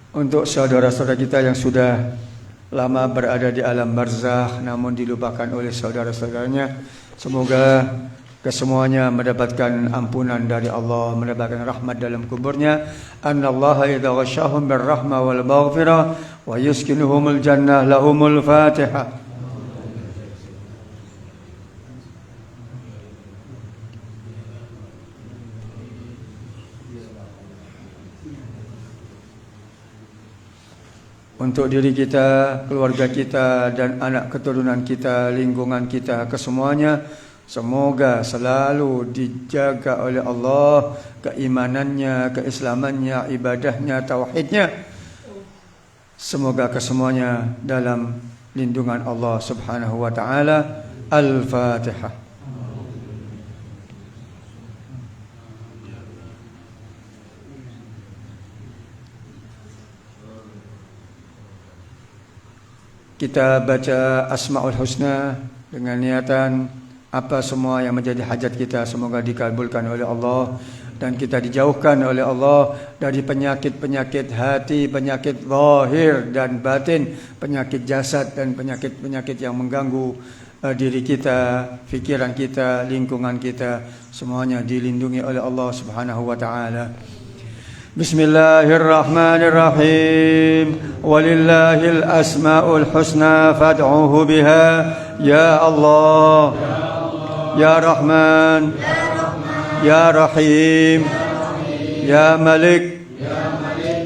Untuk saudara-saudara kita yang sudah lama berada di alam barzakh namun dilupakan oleh saudara-saudaranya. Semoga kesemuanya mendapatkan ampunan dari Allah, mendapatkan rahmat dalam kuburnya. Annallaha idza ghasyahum birrahma wal maghfirah wa yuskinuhumul jannah. Lahumul Fatihah. Untuk diri kita, keluarga kita, dan anak keturunan kita, lingkungan kita, kesemuanya, semoga selalu dijaga oleh Allah keimanannya, keislamannya, ibadahnya, tauhidnya. Semoga kesemuanya dalam lindungan Allah Subhanahu wa taala. Al-Fatihah. Kita baca Asmaul Husna dengan niatan apa semua yang menjadi hajat kita semoga dikabulkan oleh Allah, dan kita dijauhkan oleh Allah dari penyakit-penyakit hati, penyakit zahir dan batin, penyakit jasad dan penyakit-penyakit yang mengganggu diri kita, fikiran kita, lingkungan kita, semuanya dilindungi oleh Allah Subhanahu wa taala. Bismillahirrahmanirrahim. Walillahil asmaul husna fad'uhu biha. Ya Allah, Ya Rahman, Ya Rahim, Ya Malik,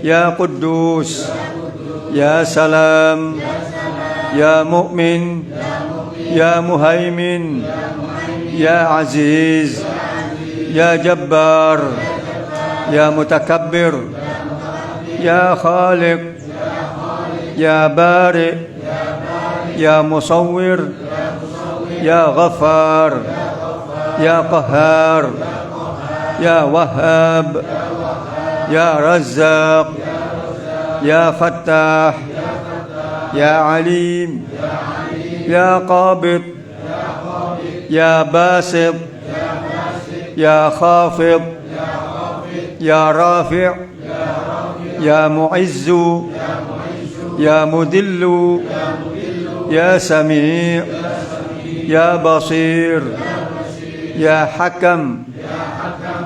Ya Quddus, Ya Salam, Ya Mu'min, Ya Muhaimin, Ya Aziz, Ya Jabbar, Ya Mutakabbir, Ya Khaliq, Ya Bari, Ya Musawwir, Ya Ghaffar, Ya Qahhar, Ya Wahhab, Ya Razzaq, Ya Fattah, Ya Alim, Ya Qabid, Ya Basit, Ya Khafid, Ya Rafi', Ya Mu'izzu, Ya Mudillu, Ya Sami', Ya Basir, Ya Hakam,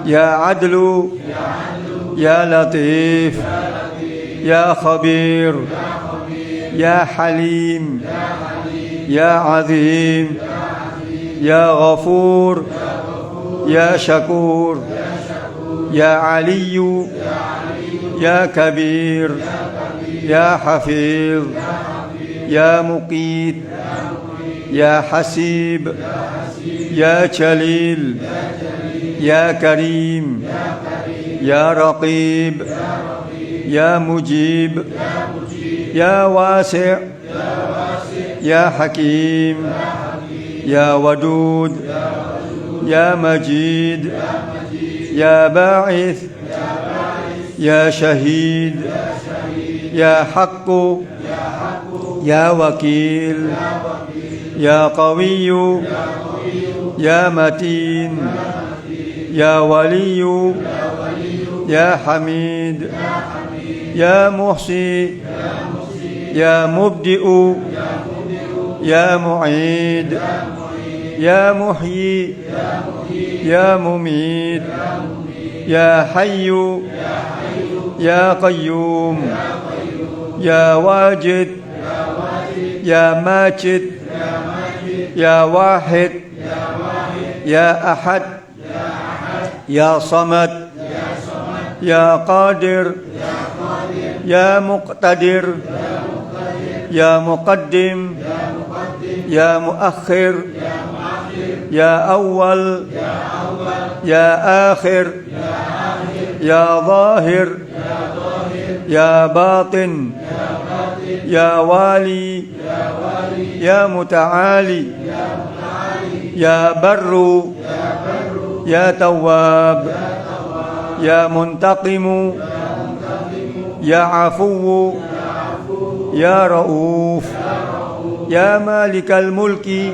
Ya Adlu, Ya Latif, Ya Khabir, Ya Halim, Ya Azim, Ya Ghafur, Ya Shakur, Ya Aliyu, Ya Kabir, Ya Hafiz, Ya Muqit, Ya Hasib, Ya Jalil, Ya Karim, Ya Raqib, Ya Mujib, Ya Wasi', Ya Hakim, Ya Wadud, Ya Majid, Ya Ba'ith, Ya Shahid, Ya Haqqu, Ya Wakil, Ya Qawiyu, Ya Matin, Ya Waliyu, Ya Hamid, Ya Muhsi, Ya Mubdi'u, Ya Mu'id, Ya Muhyi, Ya Mumit, Ya Hayyu, Ya Qayyum, Ya Wajid, Ya Majid, Ya Wahid, Ya Ahad, Ya Samad, Ya Qadir, Ya Muqtadir, Ya Muqaddim, Ya Muakhir, Ya Awwal, Ya Akhir, Ya Zahir, Ya Batin, Ya Wali, Ya Muta'ali, Ya Barru, Ya Tawwab, Ya Muntaqimu, Ya Afuwu, Ya Rauf, Ya Malikal Mulki,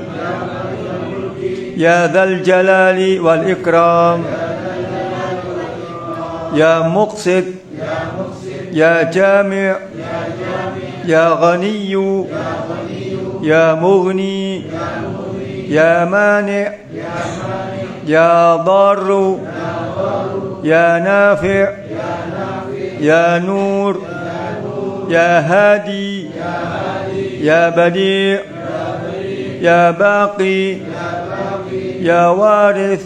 Ya Dzal Jalali wal Ikram, Ya Muqsit, Ya Jami', يا غني يا مغني يا مانع يا ضار يا نافع يا نور يا هادي يا بديع يا باقي يا وارث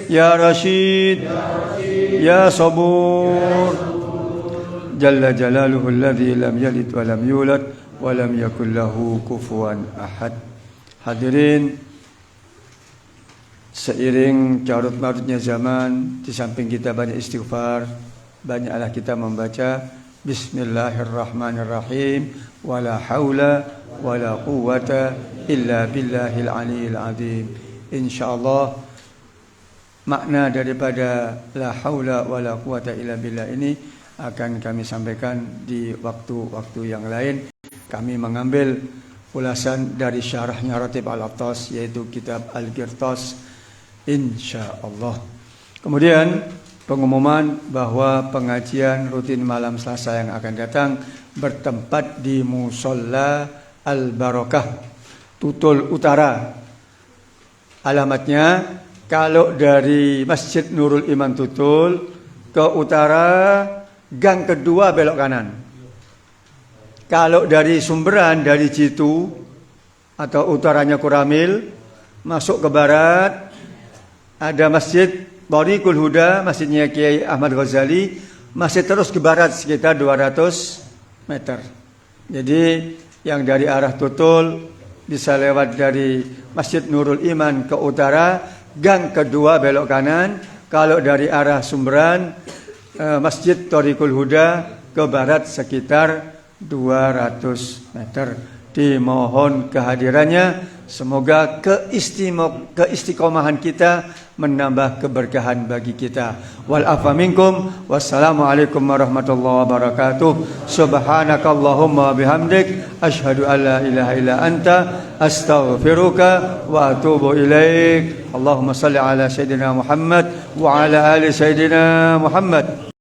يا رشيد يا صبور جل جلاله الذي لم يلد ولم يولد ولم يكن له كفوا أحد. Hadirin, seiring carut marutnya zaman, di samping kita banyak istighfar, banyaklah kita membaca Bismillahirrahmanirrahim, wala haula wala quwwata illa billahil aliyil azim. Insyaallah makna daripada la haula wala quwwata illa billah ini akan kami sampaikan di waktu-waktu yang lain. Kami mengambil ulasan dari syarahnya Ratib Al-Attas, yaitu kitab Al-Qirtas, insyaallah. Kemudian pengumuman bahwa pengajian rutin malam Selasa yang akan datang bertempat di Musolla Al-Barakah, Tutul Utara. Alamatnya kalau dari Masjid Nurul Iman Tutul ke utara, gang kedua belok kanan. Kalau dari Sumberan, dari Jitu atau utaranya Kuramil, masuk ke barat, ada Masjid Thariqul Huda, masjidnya Kiai Ahmad Ghazali, masih terus ke barat sekitar 200 meter. Jadi yang dari arah Tutul bisa lewat dari Masjid Nurul Iman ke utara, gang kedua belok kanan. Kalau dari arah Sumberan, Masjid Thariqul Huda ke barat sekitar 200 meter. Dimohon kehadirannya, semoga keistiqomahan kita menambah keberkahan bagi kita. Wal afa minkum, wassalamualaikum warahmatullahi wabarakatuh. Subhanakallahumma bihamdik, asyhadu an la ilaha illa anta, astaghfiruka wa atubu ilaik. Allahumma salli ala sayyidina Muhammad wa ala ali sayyidina Muhammad.